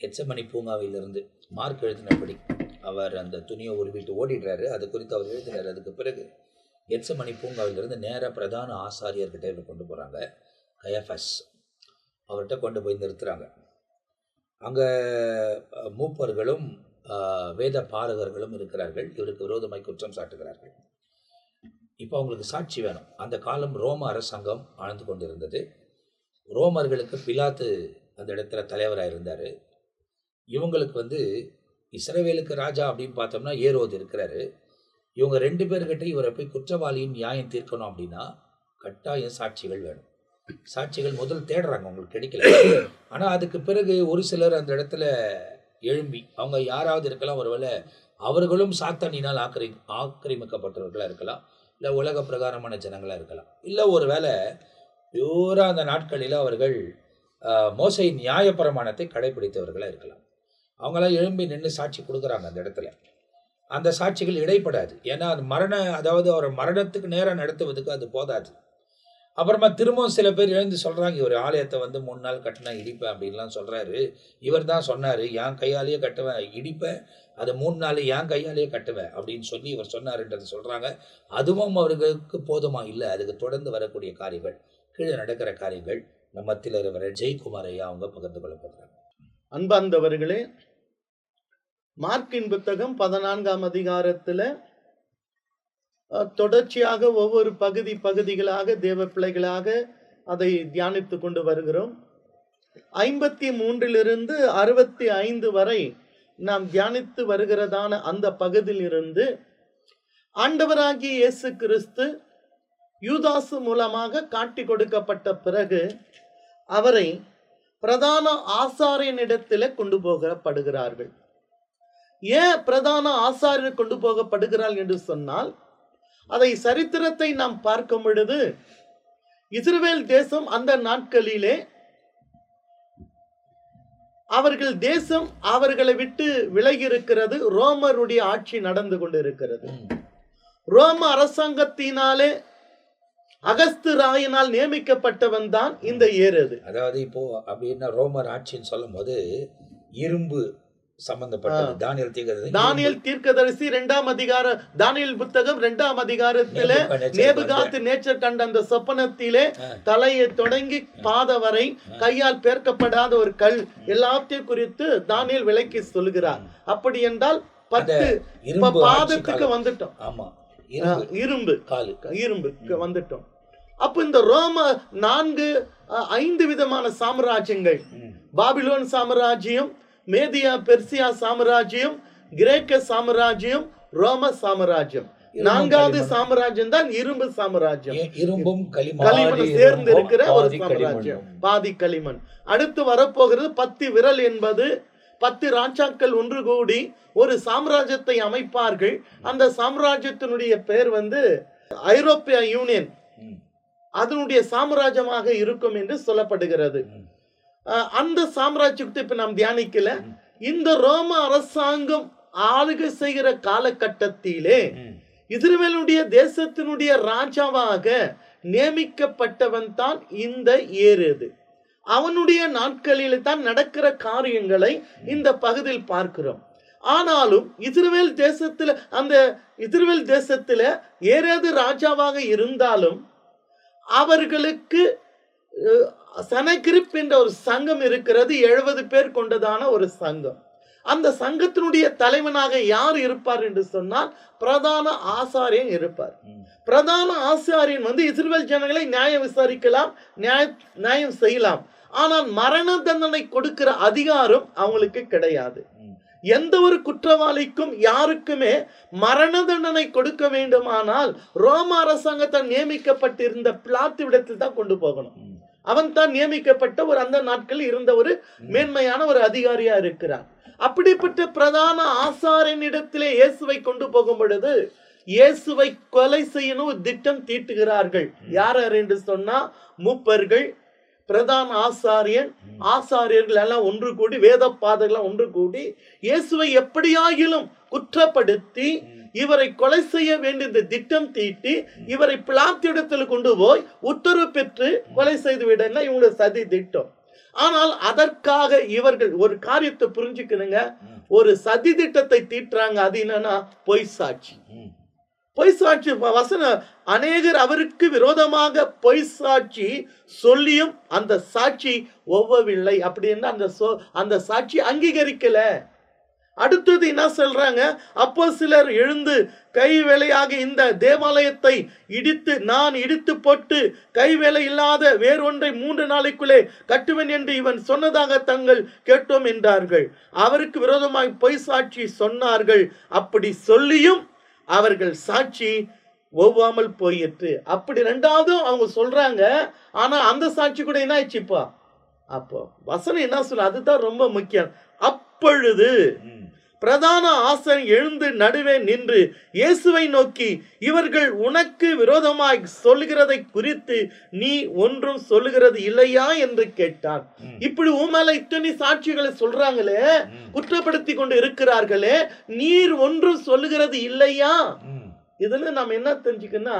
Speaker 1: கெத்செமனி பூங்காவிலிருந்து மார்க் எழுதினபடி அவர் அந்த துணியை உருவிட்டு ஓடிடுறாரு. அது குறித்து அவர் எழுதினார். அதுக்கு பிறகு கெத்செமனி பூங்காவிலிருந்து நேராக பிரதான ஆசாரியர்கிட்ட இவர் கொண்டு போகிறாங்க. கயஃபஸ் அவர்கிட்ட கொண்டு போய் நிறுத்துகிறாங்க. அங்கே மூப்பர்களும் வேத பாரகர்களும் இருக்கிறார்கள். இவருக்கு விரோதமாய் குற்றம் சாட்டுகிறார்கள். இப்போ அவங்களுக்கு சாட்சி வேணும். அந்த காலம் ரோம அரசாங்கம் ஆழ்ந்து கொண்டிருந்தது. ரோமர்களுக்கு பிலாத்து அந்த இடத்துல தலைவராக இருந்தார். இவங்களுக்கு இஸ்ரவேலுக்கு ராஜா அப்படின்னு பார்த்தோம்னா ஏரோது இருக்கிறாரு. இவங்க 2 பேர்கிட்ட இவரை போய் குற்றவாளியின் நியாயம் தீர்க்கணும் அப்படின்னா கட்டாயம் சாட்சிகள் வேணும். சாட்சிகள் முதல் தேடுறாங்க, உங்களுக்கு கிடைக்கல. ஆனால் அதுக்கு பிறகு ஒரு சிலர் அந்த இடத்துல எழும்பி, அவங்க யாராவது இருக்கலாம், ஒருவேளை அவர்களும் சாத்தானினால் ஆக்கிரமிக்கப்பட்டவர்களாக இருக்கலாம், இல்லை உலக பிரகாரமான ஜனங்களாக இருக்கலாம், இல்லை ஒருவேளை பியூராக அந்த நாட்களில் அவர்கள் மோசையின் நியாயப்பிரமாணத்தை கடைபிடித்தவர்களாக இருக்கலாம். அவங்களாம் எழும்பி நின்று சாட்சி கொடுக்குறாங்க அந்த இடத்துல. அந்த சாட்சிகள் இடைப்படாது. ஏன்னா அது அதாவது அவரை மரணத்துக்கு நேரம் நடத்துவதுக்கு அது போதாது. அப்புறமா திரும்பவும் சில பேர் எழுந்து சொல்கிறாங்க, இவர் ஆலயத்தை 3 நாள் கட்டினா இடிப்பேன் அப்படின்லாம் சொல்கிறாரு. இவர் தான் சொன்னார், என் கையாலேயே கட்டுவேன், இடிப்பேன், அதை 3 நாள் என் கையாலேயே கட்டுவேன் அப்படின்னு சொல்லி இவர் சொன்னாருன்றது சொல்கிறாங்க. அதுவும் அவர்களுக்கு போதுமா? இல்லை, அதுக்கு தொடர்ந்து வரக்கூடிய காரியங்கள், கீழே நடக்கிற காரியங்கள் நம்மத்தில் இருக்கிற ஜெயக்குமார் ஐயா அவங்க பகிர்ந்து கொள்ளப்படுறாங்க.
Speaker 4: அன்பார்ந்தவர்களே, மார்க்கின் புத்தகம் 14ஆம் அதிகாரத்தில் தொடர்ச்சியாக ஒவ்வொரு பகுதிகளாக தேவ பிள்ளைகளாக அதை தியானித்து கொண்டு வருகிறோம். 53 65 வரை நாம் தியானித்து வருகிறதான அந்த பகுதியிலிருந்து ஆண்டவராகிய இயேசு கிறிஸ்து யூதாசு மூலமாக காட்டி கொடுக்கப்பட்ட பிறகு அவரை பிரதான ஆசாரியனிடத்தில் கொண்டு போகப்படுகிறார்கள். ஏன் பிரதான ஆசாரியர் கொண்டு போகப்படுகிறார் என்று சொன்னால், அதை சரித்திரத்தை நாம் பார்க்கும் பொழுது இஸ்ரவேல் தேசம் அந்த நாட்களிலே அவர்கள் தேசம் அவர்களை விட்டு விலகி இருக்கிறது. ரோமருடைய ஆட்சி நடந்து கொண்டிருக்கிறது. ரோம அரசாங்கத்தினாலே அகஸ்து ராயினால் நியமிக்கப்பட்டவன் தான் இந்த ஏரோது.
Speaker 1: அதாவது இப்போ அப்படின்னா ரோமர் ஆட்சின்னு சொல்லும் போது இரும்பு சம்பந்தப்பட்டது.
Speaker 4: தானியேல் தீர்க்கதரிசி 2ஆம் அதிகாரம், தானியேல் புத்தகம் 2ஆம் அதிகாரத்திலே நேபுகாத் நேச்சர் கண்ட அந்த சொப்பனத்திலே தலையை தொடங்கி பாத வரை கையால் பேர்க்கப்படாத ஒரு கல் எல்லாத்தையும் குறித்து தானியேல் விளக்கி சொல்கிறார். அப்படி என்றால் 10 பாதத்துக்கு வந்துட்டோம்.
Speaker 1: ஆமா,
Speaker 4: இரும்புக்கு வந்துட்டோம். அப்ப இந்த ரோம 5 விதமான சாம்ராஜ்யங்கள், பாபிலோன் சாம்ராஜ்யம், மேதியா பெர்சியா சாம்ராஜ்யம், கிரேக்க சாம்ராஜ்யம், ரோம சாம்ராஜ்யம். 4வது சாம்ராஜ்யம் தான் இரும்பு சாம்ராஜ்யம்.
Speaker 1: இரும்பும்
Speaker 4: களிமண் சேர்ந்து இருக்கிற ஒரு சாம்ராஜ்யம், பாதி களிமண். அடுத்து வரப்போகிறது 10 விரல் என்பது 10 ராஜாக்கள் ஒன்று கூடி ஒரு சாம்ராஜ்யத்தை அமைப்பார்கள். அந்த சாம்ராஜ்யத்தினுடைய பெயர் ஐரோப்பிய யூனியன் அதனுடைய சாம்ராஜ்யமாக இருக்கும் என்று சொல்லப்படுகிறது. அந்த சாம்ராஜ்யத்தை இப்ப நாம் தியானிக்கல. இந்த ரோம அரசாங்கம் ஆளுகை செய்கிற காலகட்டத்திலே இஸ்ரவேலுடைய தேசத்தினுடைய ராஜாவாக நியமிக்கப்பட்டவன் தான் இந்த ஏரோது. அவனுடைய நாட்களில் தான் நடக்கிற காரியங்களை இந்த பகுதியில் பார்க்கிறோம். ஆனாலும் இஸ்ரவேல் தேசத்துல ஏரோது ராஜாவாக இருந்தாலும் அவர்களுக்கு சனகிரிப் என்ற ஒரு சங்கம் இருக்கிறது. 70 பேர் கொண்டதான ஒரு சங்கம். அந்த சங்கத்தினுடைய தலைவனாக யார் இருப்பார் என்று சொன்னால் பிரதான ஆசாரியன் இருப்பார். பிரதான ஆசாரியன் இஸ்ரவேல் ஜனங்களை நியாயம் விசாரிக்கலாம், நியாயம் செய்யலாம். ஆனால் மரண தண்டனை கொடுக்கிற அதிகாரம் அவங்களுக்கு கிடையாது. எந்த ஒரு குற்றவாளிக்கும் யாருக்குமே மரண தண்டனை கொடுக்க வேண்டுமானால் ரோம அரசாங்கத்தால் நியமிக்கப்பட்டிருந்த பிலாத்து இடத்தில் தான் கொண்டு போகணும். அவன் தான் நியமிக்கப்பட்ட ஒரு அந்த நாட்களில் இருந்த ஒரு மேன்மையான ஒரு அதிகாரியா இருக்கிறான். அப்படிப்பட்ட பிரதான ஆசாரியனிடத்திலே இயேசுவை கொண்டு போகும் பொழுது இயேசுவை கொலை செய்யணும் திட்டம் தீட்டுகிறார்கள். யார் என்று சொன்னா மூப்பர்கள், பிரதான ஆசாரியர்கள் எல்லாம் ஒன்று கூடி, வேத பாதர்கள் ஒன்று கூடி இயேசுவை எப்படியாகிலும் குற்றப்படுத்தி இவரை கொலை செய்ய வேண்டிய திட்டம் தீட்டி இவரை பிலாத்திடத்தில் கொண்டு போய் உத்தரவு பெற்று கொலை செய்து விட இவங்க சதி திட்டம். ஆனால் அதற்காக இவர்கள் ஒரு காரியத்தை புரிஞ்சுக்கணுங்க. ஒரு சதி திட்டத்தை தீட்டுறாங்க. அது என்னன்னா பொய் சாட்சி. வசனம் அநேகர் அவருக்கு விரோதமாக பொய் சாட்சி சொல்லியும் அந்த சாட்சி ஒவ்வவில்லை. அப்படின்னா அந்த சாட்சி அங்கீகரிக்கல. அடுத்தது என்ன சொல்றாங்க? அப்போ சிலர் எழுந்து கை வேலையாக இந்த தேவாலயத்தை இடித்து போட்டு கை வேலை இல்லாத வேறொன்றை 3 நாளைக்குள்ளே கட்டுவேன் என்று இவன் சொன்னதாக தாங்கள் கேட்டோம் என்றார்கள். அவருக்கு விரோதமாக பொய் சாட்சி சொன்னார்கள். அப்படி சொல்லியும் அவர்கள் சாட்சி ஒவ்வாமல் போயிற்று. அப்படி 2வது அவங்க சொல்றாங்க. ஆனா அந்த சாட்சி கூட என்ன ஆயிடுச்சுப்பா? அப்போ வசனம் என்ன சொல்ல, அதுதான் ரொம்ப முக்கியம். அப்பொழுது பிரதான ஆசாரியன் எழுந்து நடுவே நின்று இயேசுவை நோக்கி, இவர்கள் உனக்கு விரோதமாய் சொல்லுகிறதை குறித்து நீ ஒன்றும் சொல்லுகிறது இல்லையா என்று கேட்டான். இப்படி உமேல இத்தனை சாட்சிகளை சொல்றாங்களே, குற்றப்படுத்தி கொண்டு இருக்கிறார்களே, நீர் ஒன்றும் சொல்லுகிறது இல்லையா? இதுல நாம் என்ன தெரிஞ்சுக்கன்னா,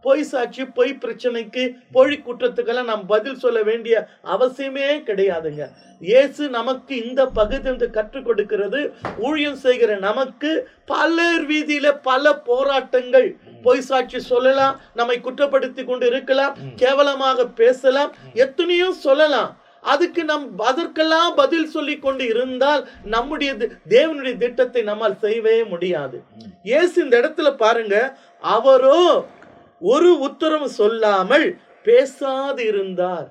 Speaker 4: பொய் சாட்சி, பொய் பிரச்சனைக்கு, பொய் குற்றத்துக்கெல்லாம் நாம் பதில் சொல்ல வேண்டிய அவசியமே கிடையாதுங்க. இயேசு நமக்கு இந்த பகுதி கற்றுக் கொடுக்கிறது. ஊழியம் செய்கிற நமக்கு பலர் வீதியில பல போராட்டங்கள். பொய் சாட்சி சொல்லலாம், நம்மை குற்றப்படுத்தி கொண்டு இருக்கலாம், கேவலமாக பேசலாம், எத்தனையோ சொல்லலாம். அதற்கெல்லாம் பதில் சொல்லி கொண்டு இருந்தால் நம்முடைய தேவனுடைய திட்டத்தை நம்மால் செய்யவே முடியாது. இயேசு இந்த இடத்துல பாருங்க, அவரோ ஒரு உத்தரவு சொல்லாமல் பேசாது இருந்தார்.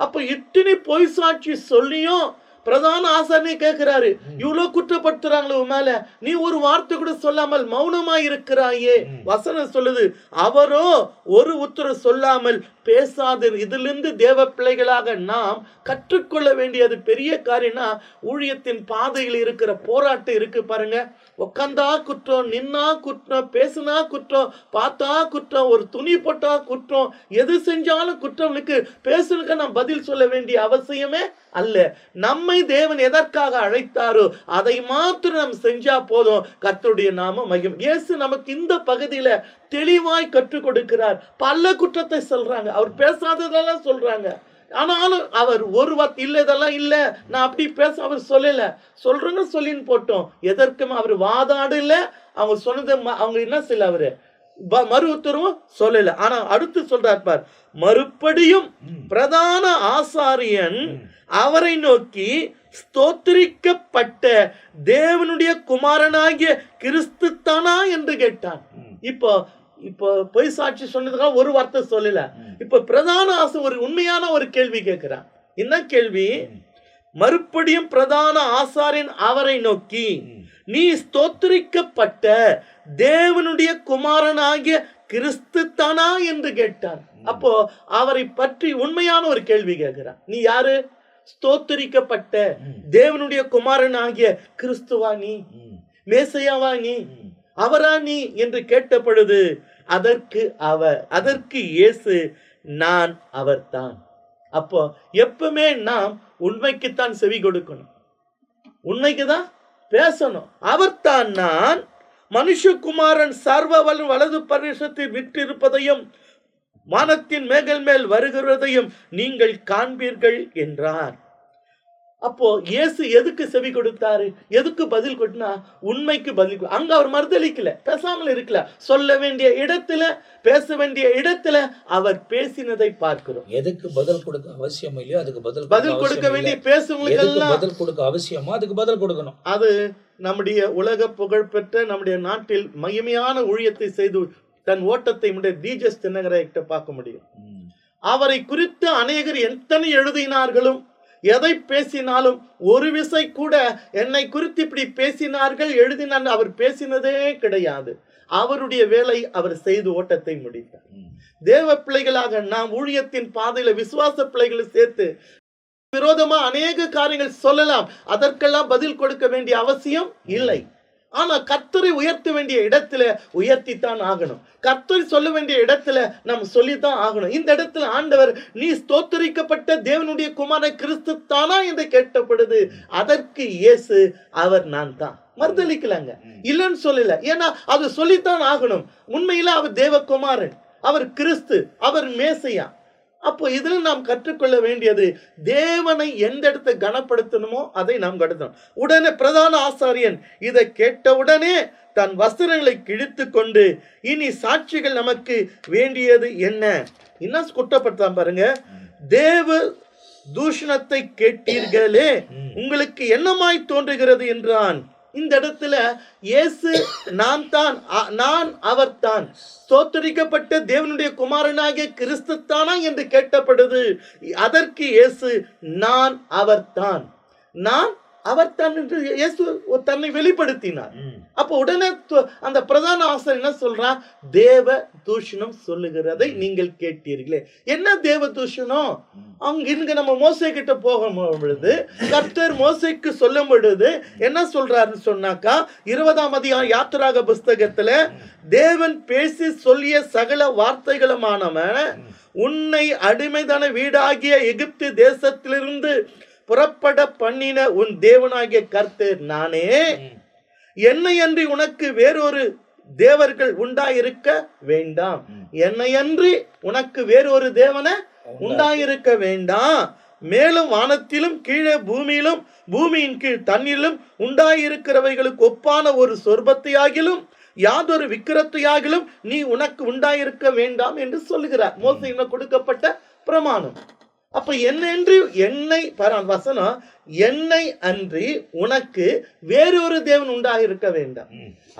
Speaker 4: அப்ப இத்தனை பொய் சாட்சி சொல்லியும் பிரதான ஆசாரியனை கேட்கிறாரு, இவ்வளவு குற்றப்படுத்துறாங்களே மேல, நீ ஒரு வார்த்தை கூட சொல்லாமல் மௌனமாய் இருக்கிறாயே. வசனம் சொல்லுது, அவரோ ஒரு உத்தரவு சொல்லாமல் பேசாது. இதிலிருந்து தேவ பிள்ளைகளாக நாம் கற்றுக்கொள்ள வேண்டியது பெரிய காரியம்னா, ஊழியத்தின் பாதையில் இருக்கிற போராட்டம் இருக்கு பாருங்க. உட்காந்தா குற்றம், நின்னா குற்றம், பேசுனா குற்றம், பார்த்தா குற்றம், ஒரு துணி போட்டா குற்றம், எது செஞ்சாலும் குற்றவனுக்கு பேசுனுக்கு நாம் பதில் சொல்ல வேண்டிய அவசியமே அல்ல. நம்மை தேவன் எதற்காக அழைத்தாரோ அதை மாத்திரம் நாம் செஞ்சா போதும். கர்த்தருடைய நாமம் மகிமை. இயேசு நமக்கு இந்த பகுதியில தெளிவாய் கற்றுக் கொடுக்கிறார். பல குற்றத்தை சொல்றாங்க, அவர் பேசாததெல்லாம் சொல்றாங்க. ஆனாலும் அவர் ஒரு வார்த்தை இல்ல, இதெல்லாம் இல்ல, நான் அப்படி பேச அவர் சொல்லல. சொல்றேன்னு சொல்லின்னு போட்டோம். எதற்கும் அவர் வாதாடல. அவங்க சொன்னது அவங்க என்ன செய்யல, அவரு மறு உத்தரவும் சொல்லல. ஆனா அடுத்து சொல்றார் பார், மறுபடியும் பிரதான ஆசாரியன் அவரை நோக்கி, ஸ்தோத்திரிக்கப்பட்ட தேவனுடைய குமாரனாகிய கிறிஸ்து தானா என்று கேட்டான். இப்போ பொய் சாட்சி சொன்னதுக்காக ஒரு வார்த்தை சொல்லல. இப்ப பிரதான ஆசாரியன் ஒரு உண்மையான ஒரு கேள்வி கேட்கிறான். என்ன கேள்வி? மறுபடியும் பிரதான ஆசாரியன் அவரை நோக்கி, நீ ஸ்தோத்திரிக்கப்பட்ட தேவனுடைய குமாரனாகிய கிறிஸ்து தானா என்று கேட்டான். அப்போ அவரை பற்றி உண்மையான ஒரு கேள்வி கேட்கிறான். நீ யாரு? ஸ்தோத்திரிக்கப்பட்ட தேவனுடைய குமாரனாகிய கிறிஸ்துவா நீ? மேசையாவா நீ? அவரா நீ என்று கேட்ட பொழுது அதற்கு இயேசு நான் அவர்தான். அப்போ எப்பவுமே நாம் உண்மைக்குத்தான் செவி கொடுக்கணும், உண்மைக்குதான் பேசணும். அவர்தான் நான், மனுஷகுமாரன் சர்வ வலது பரிசத்தில் விற்றிருப்பதையும் வானத்தின் மேகல் மேல் வருகிறதையும் நீங்கள் காண்பீர்கள் என்றார். அப்போ இயேசு எதுக்கு செவி கொடுத்தாரு, எதுக்கு பதில் கொடுத்தா? உண்மைக்கு பதில். அங்க அவர் மறுதளிக்கல, பேசாமல் இருக்கல. சொல்ல வேண்டிய இடத்துல, பேச வேண்டிய இடத்துல அவர் பேசினதை பார்க்கிறோம்.
Speaker 1: எதுக்கு பதில் கொடுக்க அவசியம் இல்லையோ அதுக்கு
Speaker 4: பதில் கொடுக்க வேண்டிய பேசுவதெல்லாம்
Speaker 1: பதில் கொடுக்க அவசியமா அதுக்கு பதில் கொடுக்கணும்.
Speaker 4: அது நம்முடைய உலக புகழ்பெற்ற நம்முடைய நாட்டில் மகிமையான ஊழியத்தை செய்து தன் ஓட்டத்தை டிஜஸ் தினகரை பார்க்க முடியும். அவரை குறித்து அநேகர் எத்தனை எழுதினார்களும் எதை பேசினாலும் ஒரு விசை கூட என்னை குறித்து இப்படி பேசினார்கள் எழுதினார் அவர் பேசினதே கிடையாது. அவருடைய வேலை அவர் செய்து ஓட்டத்தை முடித்தார். தேவ பிள்ளைகளாக நாம் ஊழியத்தின் பாதையில விசுவாச பிள்ளைகளை சேர்த்து விரோதமா அநேக காரியங்கள் சொல்லலாம், அதற்கெல்லாம் பதில் கொடுக்க வேண்டிய அவசியம் இல்லை. ஆனா கர்த்தரை உயர்த்த வேண்டிய இடத்துல உயர்த்தித்தான் ஆகணும். கர்த்தரை சொல்ல வேண்டிய இடத்துல நம்ம சொல்லித்தான் ஆகணும். இந்த இடத்துல ஆண்டவர் நீ ஸ்தோத்தரிக்கப்பட்ட தேவனுடைய குமாரன் கிறிஸ்து தானா என்று கேட்டப்படுது. அதற்கு இயேசு அவர் நான் தான். மறுதளிக்கலாங்க, இல்லைன்னு சொல்லல. ஏன்னா அது சொல்லித்தான் ஆகணும். உண்மையில அவர் தேவகுமாரன், அவர் கிறிஸ்து, அவர் மேசையா. அப்போ இதுல நாம் கற்றுக்கொள்ள வேண்டியது தேவனை எந்த இடத்தை கனப்படுத்தணுமோ அதை நாம் கடத்தணும். உடனே பிரதான ஆசாரியன் இதை கேட்டவுடனே தன் வஸ்திரங்களை கிழித்து கொண்டு இனி சாட்சிகள் நமக்கு வேண்டியது என்ன குற்றப்படுத்தான் பாருங்க. தேவ தூஷணத்தை கேட்டீர்களே, உங்களுக்கு என்னமாய் தோன்றுகிறது என்றான். இந்த இடத்துல இயேசு நான் அவர்தான், ஸ்தோத்தரிக்கப்பட்ட தேவனுடைய குமாரனாகிய கிறிஸ்து தானா என்று கேட்டப்படுது. அதற்கு இயேசு நான் அவர்தான் என்று இயேசு தன்னை வெளிப்படுத்தினார். அப்போ உடனே அந்த பிரதான ஆசாரியர் என்ன சொல்றான்? தேவ தூஷணம் சொல்லுகிறதை நீங்கள் கேட்டீர்களே. என்ன தேவ தூஷணம்? இங்க நம்ம மோசே கிட்ட போகும் பொழுது கர்த்தர் மோசேக்கு சொல்லும் பொழுது என்ன சொல்றாருன்னு சொன்னாக்கா 20ஆம் அதிகாரம் யாத்திராக புஸ்தகத்துல தேவன் பேசி சொல்லிய சகல வார்த்தைகளுமானவன் உன்னை அடிமைதான வீடாகிய எகிப்து தேசத்திலிருந்து புறப்பட பண்ணின உன் தேவனாகிய கர்த்தர் நானே, என்னை அன்றி உனக்கு வேறொரு தேவர்கள் உண்டாயிருக்க வேண்டாம். என்னை அன்றி உனக்கு வேறொரு தேவனை உண்டாயிருக்க வேண்டாம். மேலும் வானத்திலும் கீழே பூமியிலும் பூமியின் கீழ் தண்ணீரிலும் உண்டாயிருக்கிறவைகளுக்கு ஒப்பான ஒரு சொர்பத்தையாகிலும் யாதொரு விக்கிரத்தையாகிலும் நீ உனக்கு உண்டாயிருக்க வேண்டாம் என்று சொல்லுகிறார். மோசேயினால் கொடுக்கப்பட்ட பிரமாணம். அப்ப என்னை வசனம், என்னை அன்றி உனக்கு வேறொரு தேவன் உண்டாக இருக்க வேண்டாம்.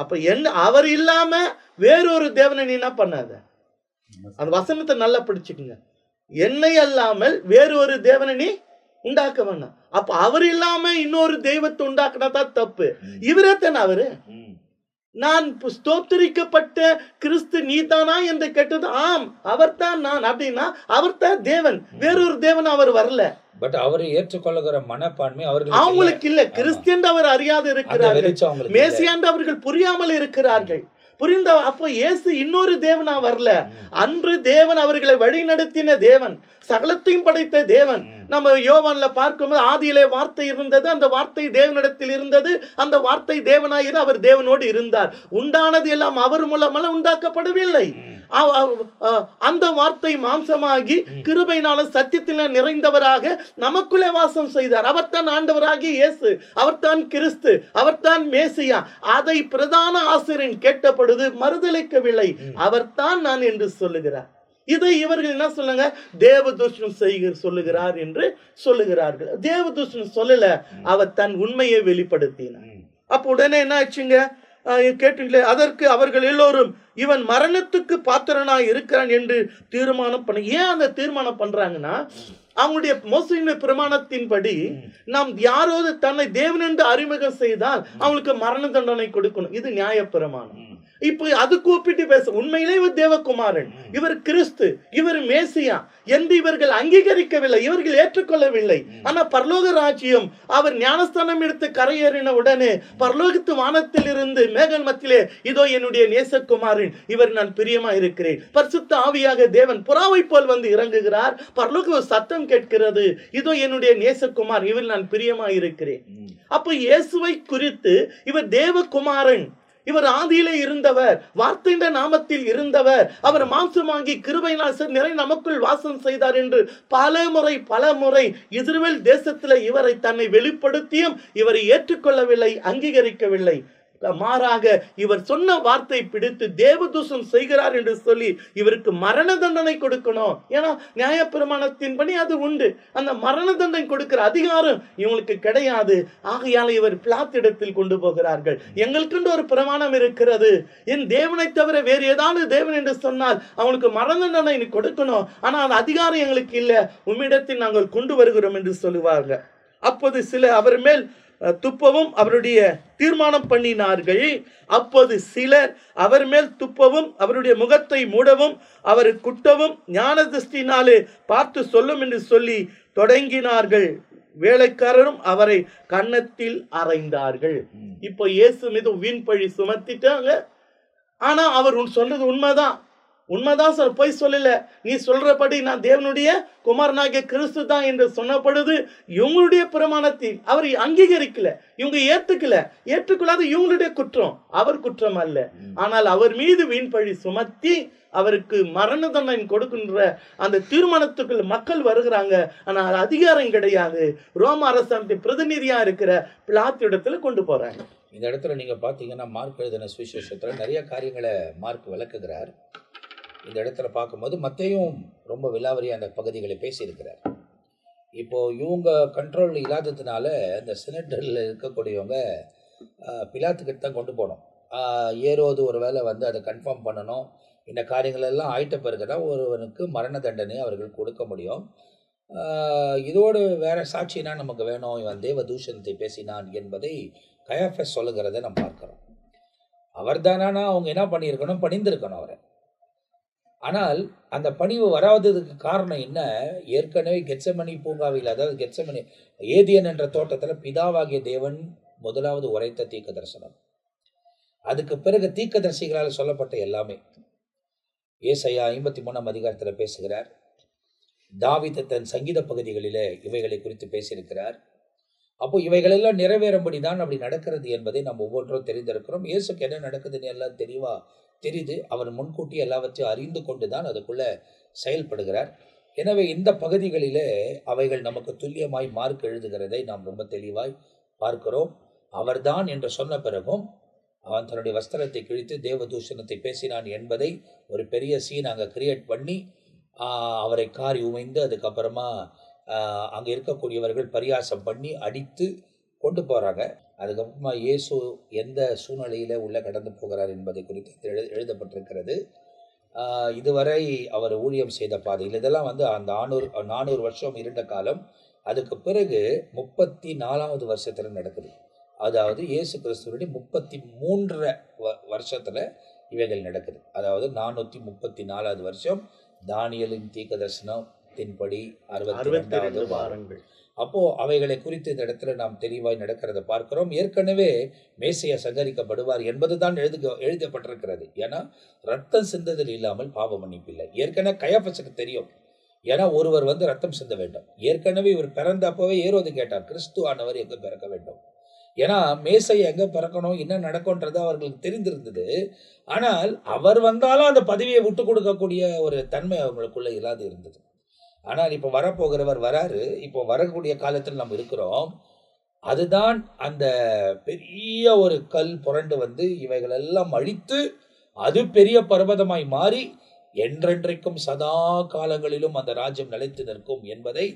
Speaker 4: அப்ப அவர் இல்லாம வேறொரு தேவனை நீ என்ன பண்ணாத. அந்த வசனத்தை நல்லா பிடிச்சுக்குங்க. என்னை அல்லாமல் வேறொரு தேவனை நீ உண்டாக்க வேண்டாம். அப்ப அவர் இல்லாம இன்னொரு தெய்வத்தை உண்டாக்குனா தான் தப்பு. இவரே தானே அவரு. நான் ஸ்தோத்தரிக்கப்பட்ட கிறிஸ்து நீதானா என்று கேட்டது. ஆம், அவர்தான் நான் அப்படின்னா அவர்தான் தேவன், வேறொரு தேவன் அவர் வரல.
Speaker 1: பட் அவரை ஏற்றுக்கொள்ளுகிற மனப்பான்மை
Speaker 4: அவங்களுக்கு இல்ல. கிறிஸ்தியன் அவர் அறியாது இருக்கிறார்கள், மேசியாண்டு அவர்கள் புரியாமல் இருக்கிறார்கள். புரிந்த அப்போ இயேசு இன்னொரு தேவனா வரல. அன்று தேவன் அவர்களை வழி நடத்தின தேவன், சகலத்தையும் படைத்த தேவன். நம்ம யோவான்ல பார்க்கும்போது ஆதியிலே வார்த்தை இருந்தது, அந்த வார்த்தை தேவனிடத்தில் இருந்தது, அந்த வார்த்தை தேவனாயிரு, அவர் தேவனோடு இருந்தார். உண்டானது எல்லாம் அவர் மூலமாக உண்டாக்கப்படவில்லை. அந்த வார்த்தை மாம்சமாகி கிருபையினால சத்தியத்தில நிறைந்தவராக நமக்குள்ளே வாசம் செய்தார். அவர்தான் ஆண்டவராகிய இயேசு, அவர்தான் கிறிஸ்து, அவர்தான் மேசியா. அதை பிரதான ஆசிரியன் கேட்டப்படுது, மறுதளிக்கவில்லை. அவர்தான் நான் என்று சொல்லுகிறார். இதை இவர்கள் என்ன சொல்லுங்க, தேவதூஷணம் சொல்லுகிறார் என்று சொல்லுகிறார்கள். தேவதூஷணம் சொல்லல, அவர் தன் உண்மையை வெளிப்படுத்தினார். அப்ப உடனே என்ன ஆச்சுங்க கேட்டீங்களே. அதற்கு அவர்கள் எல்லோரும் இவன் மரணத்துக்கு பாத்திரனாய் இருக்கிறான் என்று தீர்மானம் பண்ண. ஏன் அந்த தீர்மானம் பண்றாங்கன்னா, அவங்களுடைய மோசையின் பிரமாணத்தின்படி நாம் யாராவது தன்னை தேவன் என்று அறிமுகம் செய்தால் அவங்களுக்கு மரண தண்டனை கொடுக்கணும். இது நியாய பிரமாணம். இப்போ அது கூப்பிட்டு பேச, உண்மையிலே இவர் தேவகுமாரன், இவர் கிறிஸ்து, இவர் மேசியா என்று இவர்கள் அங்கீகரிக்கவில்லை, இவர்கள் ஏற்றுக்கொள்ளவில்லை. ஆனா பரலோக ராஜ்யம், அவர் ஞானஸ்தானம் எடுத்து கரையேறின உடனே பரலோகத்து வானத்தில் இருந்து மேகன் மத்தியிலே, இதோ என்னுடைய நேசகுமாரன், இவர் நான் பிரியமா இருக்கிறேன். பரிசுத்த ஆவியாக தேவன் புறாவை போல் வந்து இறங்குகிறார். பரலோக சத்தம் கேட்கிறது, இதோ என்னுடைய நேசகுமார், இவர் நான் பிரியமா இருக்கிறேன். அப்ப இயேசுவை குறித்து இவர் தேவகுமாரன், இவர் ஆதியிலே இருந்தவர், வார்த்தையின் நாமத்தில் இருந்தவர், அவர் மாம்சமாகி கிருபையினால் நிறை நமக்குள் வாசம் செய்தார் என்று பல முறை இஸ்ரவேல் தேசத்தில் இவரை தன்னை வெளிப்படுத்தியும் இவரை ஏற்றுக்கொள்ளவில்லை, அங்கீகரிக்கவில்லை. மாறாக இவர் சொன்ன வார்த்தை பிடித்து தேவதூஷம் செய்கிறார் என்று சொல்லி இவருக்கு மரண தண்டனை கொடுக்கணும். ஏன்னா நியாயப்பிரமாணத்தின்படி அது உண்டு. அந்த மரண தண்டனை கொடுக்கிற அதிகாரம் இவங்களுக்கு கிடையாது. ஆகையால் இவர் பிலாத்திடத்தில் கொண்டு போகிறார்கள். எங்களுக்குண்டு ஒரு பிரமாணம் இருக்கிறது, என் தேவனை தவிர வேறு ஏதாவது தேவன் என்று சொன்னால் அவங்களுக்கு மரண தண்டனை கொடுக்கணும், ஆனால் அந்த அதிகாரம் எங்களுக்கு இல்லை, உம்மிடத்தில் நாங்கள் கொண்டு வருகிறோம் என்று சொல்லுவார்கள். அப்போது சில அவர் மேல் துப்பவும் அவருடைய தீர்மானம் பண்ணினார்கள். அப்போது சிலர் அவர் மேல் துப்பவும் அவருடைய முகத்தை மூடவும் அவரை குட்டவும் ஞான திருஷ்டினாலே பார்த்து சொல்லும் என்று சொல்லி தொடங்கினார்கள். வேலைக்காரரும் அவரை கன்னத்தில் அறைந்தார்கள். இப்போ இயேசு மீது வீண் பழி சுமத்திட்டாங்க. ஆனா அவர் சொல்றது உண்மைதான் சார், பொய் சொல்லல, நீ சொல்றபடி நான் தேவனுடைய குமாரனாகிய கிறிஸ்து தான் என்று சொன்னப்படுது. இவங்களுடைய பிரமாணத்தில் அவர் அங்கீகரிக்கல, இவங்க ஏற்றுக்கொள்ளாத இவங்களுடைய குற்றம், அவர் குற்றம் அல்ல. ஆனால் அவர் மீது வீண் பழி சுமத்தி அவருக்கு மரண தண்டனை கொடுக்கின்ற அந்த தீர்மானத்துக்குள் மக்கள் வருகிறாங்க. ஆனால் அதிகாரம் கிடையாது. ரோம அரசாங்கத்தின் பிரதிநிதியா இருக்கிற பிலாத்து இடத்துல கொண்டு போறாங்க.
Speaker 1: இந்த இடத்துல நீங்க பாத்தீங்கன்னா மார்க் எழுதின சுவிசேஷத்துல நிறைய காரியங்களை மார்க் விளக்குகிறார். இந்த இடத்துல பார்க்கும்போது மத்தையும் ரொம்ப விலாவரியாக அந்த பகுதிகளை பேசியிருக்கிறார். இப்போது இவங்க கண்ட்ரோல் இல்லாததுனால இந்த சினட்டரில் இருக்கக்கூடியவங்க பிலாத்துக்கிட்ட தான் கொண்டு போகணும். ஏரோது ஒரு வேளை வந்து அதை கன்ஃபார்ம் பண்ணணும். இந்த காரியங்கள் எல்லாம் ஆயிட்ட பிறகு தான் ஒருவனுக்கு மரண தண்டனை அவர்கள் கொடுக்க முடியும். இதோடு வேற சாட்சினா நமக்கு வேணும், இவன் தேவ தூஷணத்தை பேசினான் என்பதை கயாஃபஸ் சொல்லுகிறத நம்ம பார்க்குறோம். அவர் தானா அவங்க என்ன பண்ணியிருக்கணும், பணிந்திருக்கணும் அவரை. ஆனால் அந்த பணிவு வராததுக்கு காரணம் என்ன? ஏற்கனவே கெத்செமனி பூங்காவில், அதாவது கெத்செமனி ஏதியன் என்ற தோட்டத்தில் பிதாவாகிய தேவன் முதலாவது உரைத்த தீர்க்க தரிசனம். அதுக்கு பிறகு தீர்க்கதரிசிகளால் சொல்லப்பட்ட எல்லாமே. ஏசாயா 53ஆம் அதிகாரத்தில் பேசுகிறார். தாவீது தன் சங்கீத பகுதிகளிலே இவைகளை குறித்து பேசியிருக்கிறார். அப்போ இவைகளெல்லாம் நிறைவேறும்படி தான் அப்படி நடக்கிறது என்பதை நாம் ஒவ்வொன்றும் தெரிந்திருக்கிறோம். இயேசுக்கு என்ன நடக்குதுன்னு எல்லாம் தெரியுது. அவர் முன்கூட்டி எல்லாவற்றையும் அறிந்து கொண்டு தான் அதுக்குள்ள செயல்படுகிறார். எனவே இந்த பகுதிகளிலே அவைகள் நமக்கு துல்லியமாய் மார்க் எழுதுகிறதை நாம் ரொம்ப தெளிவாய் பார்க்கிறோம். அவர்தான் என்று சொன்ன பிறகும் அவன் தன்னுடைய வஸ்திரத்தை கிழித்து தேவதூஷணத்தை பேசினான் என்பதை ஒரு பெரிய சீன் அங்கே கிரியேட் பண்ணி அவரை காரி உமைந்து அதுக்கப்புறமா அங்கே இருக்கக்கூடியவர்கள் பரியாசம் பண்ணி அடித்து கொண்டு போகிறாங்க. அதுக்கப்புறமா இயேசு எந்த சூழ்நிலையில் உள்ளே கடந்து போகிறார் என்பதை குறித்து எழுதப்பட்டிருக்கிறது. இதுவரை அவர் ஊழியம் செய்த பாதையில் இதெல்லாம் வந்து அந்த 400 வருஷம் இருண்ட காலம். அதுக்கு பிறகு 34வது வருஷத்தில் நடக்குது. அதாவது இயேசு கிறிஸ்துவனுடைய 33 வருஷத்தில் இவைகள் நடக்குது. அதாவது 434வது வருஷம் தானியேலின் தீர்க்க தரிசனத்தின்படி 62வது வாரங்கள். அப்போது அவைகளை குறித்து இந்த இடத்துல நாம் தெளிவாய் நடக்கிறத பார்க்கிறோம். ஏற்கனவே மேசியா சங்கரிக்கப்படுவார் என்பது தான் எழுதப்பட்டிருக்கிறது. ஏன்னா ரத்தம் சிந்ததில் இல்லாமல் பாவ மன்னிப்பில்லை. ஏற்கனவே கயாஃபஸுக்கு தெரியும். ஏன்னா ஒருவர் வந்து ரத்தம் சிந்த வேண்டும். ஏற்கனவே இவர் பிறந்தப்பவே ஏரோது கேட்டார், கிறிஸ்து ஆனவர் எங்கே பிறக்க வேண்டும். ஏன்னா மேசையை எங்கே பிறக்கணும், என்ன நடக்கும்ன்றது அவர்களுக்கு தெரிந்திருந்தது. ஆனால் அவர் வந்தாலும் அந்த பதவியை விட்டு கொடுக்கக்கூடிய ஒரு தன்மை அவங்களுக்குள்ள இல்லாது இருந்தது. ஆனால் இப்போ வரப்போகிறவர் வராரு. இப்போ வரக்கூடிய காலத்தில் நம்ம இருக்கிறோம். அதுதான் அந்த பெரிய ஒரு கல் புரண்டு வந்து இவைகளெல்லாம் அழித்து அது பெரிய பர்வதமாய் மாறி என்றென்றைக்கும் சதா காலங்களிலும் அந்த ராஜ்யம் நிலைத்து நிற்கும் என்பதை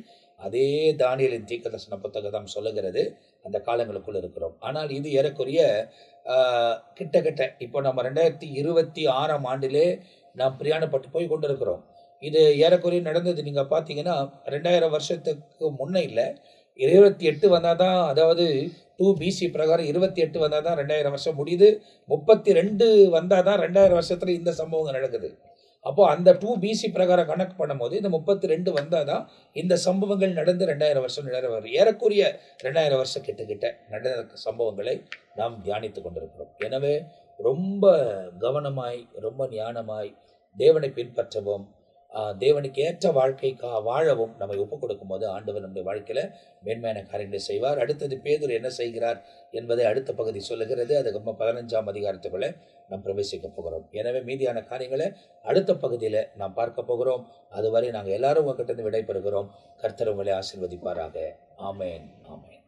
Speaker 1: அதே தானியேலின் தீர்க்கதரிசன புத்தகம் சொல்லுகிறது. அந்த காலங்களுக்குள் இருக்கிறோம். ஆனால் இது ஏறக்குறைய கிட்ட இப்போ நம்ம 2026ஆம் ஆண்டிலே நாம் பிரயாணப்பட்டு போய் கொண்டிருக்கிறோம். இது ஏறக்குறைய நடந்தது நீங்கள் பார்த்தீங்கன்னா 2000 வருஷத்துக்கு முன்னே இல்லை, 28 வந்தால் தான், அதாவது 2 BC பிரகாரம் 28 வந்தால் தான் 2000 வருஷம் முடியுது. 32 வந்தால் தான் 2000 வருஷத்துல இந்த சம்பவங்கள் நடக்குது. அப்போ அந்த 2 BC பிரகாரம் கணக்கு பண்ணும்போது இந்த 32 வந்தால் தான் இந்த சம்பவங்கள் நடந்து 2000 வருஷம் நிறைவேறும். ஏறக்குறைய 2000 வருஷம் கிட்ட நடந்த சம்பவங்களை நாம் தியானித்து கொண்டிருக்கிறோம். எனவே ரொம்ப கவனமாய், ரொம்ப ஞானமாய் தேவனை பின்பற்றவும், தேவனுக்கு ஏற்ற வாழ்க்கை வாழவும் நம்மை ஒப்புக் கொடுக்கும் போது ஆண்டவர் நம்முடைய வாழ்க்கையில் மேன்மையான காரியங்களை செய்வார். அடுத்தது பேதுரு என்ன செய்கிறார் என்பதை அடுத்த பகுதி சொல்லுகிறது. அதுக்கு 15ஆம் அதிகாரத்துக்குள்ள நாம் பிரவேசிக்க போகிறோம். எனவே மீதியான காரியங்களை அடுத்த பகுதியில் நாம் பார்க்க போகிறோம். அதுவரை நாங்கள் எல்லாரும் உங்ககிட்ட இருந்து விடைபெறுகிறோம். கர்த்தர் உங்களை ஆசீர்வதிப்பாராக. ஆமேன், ஆமேன்.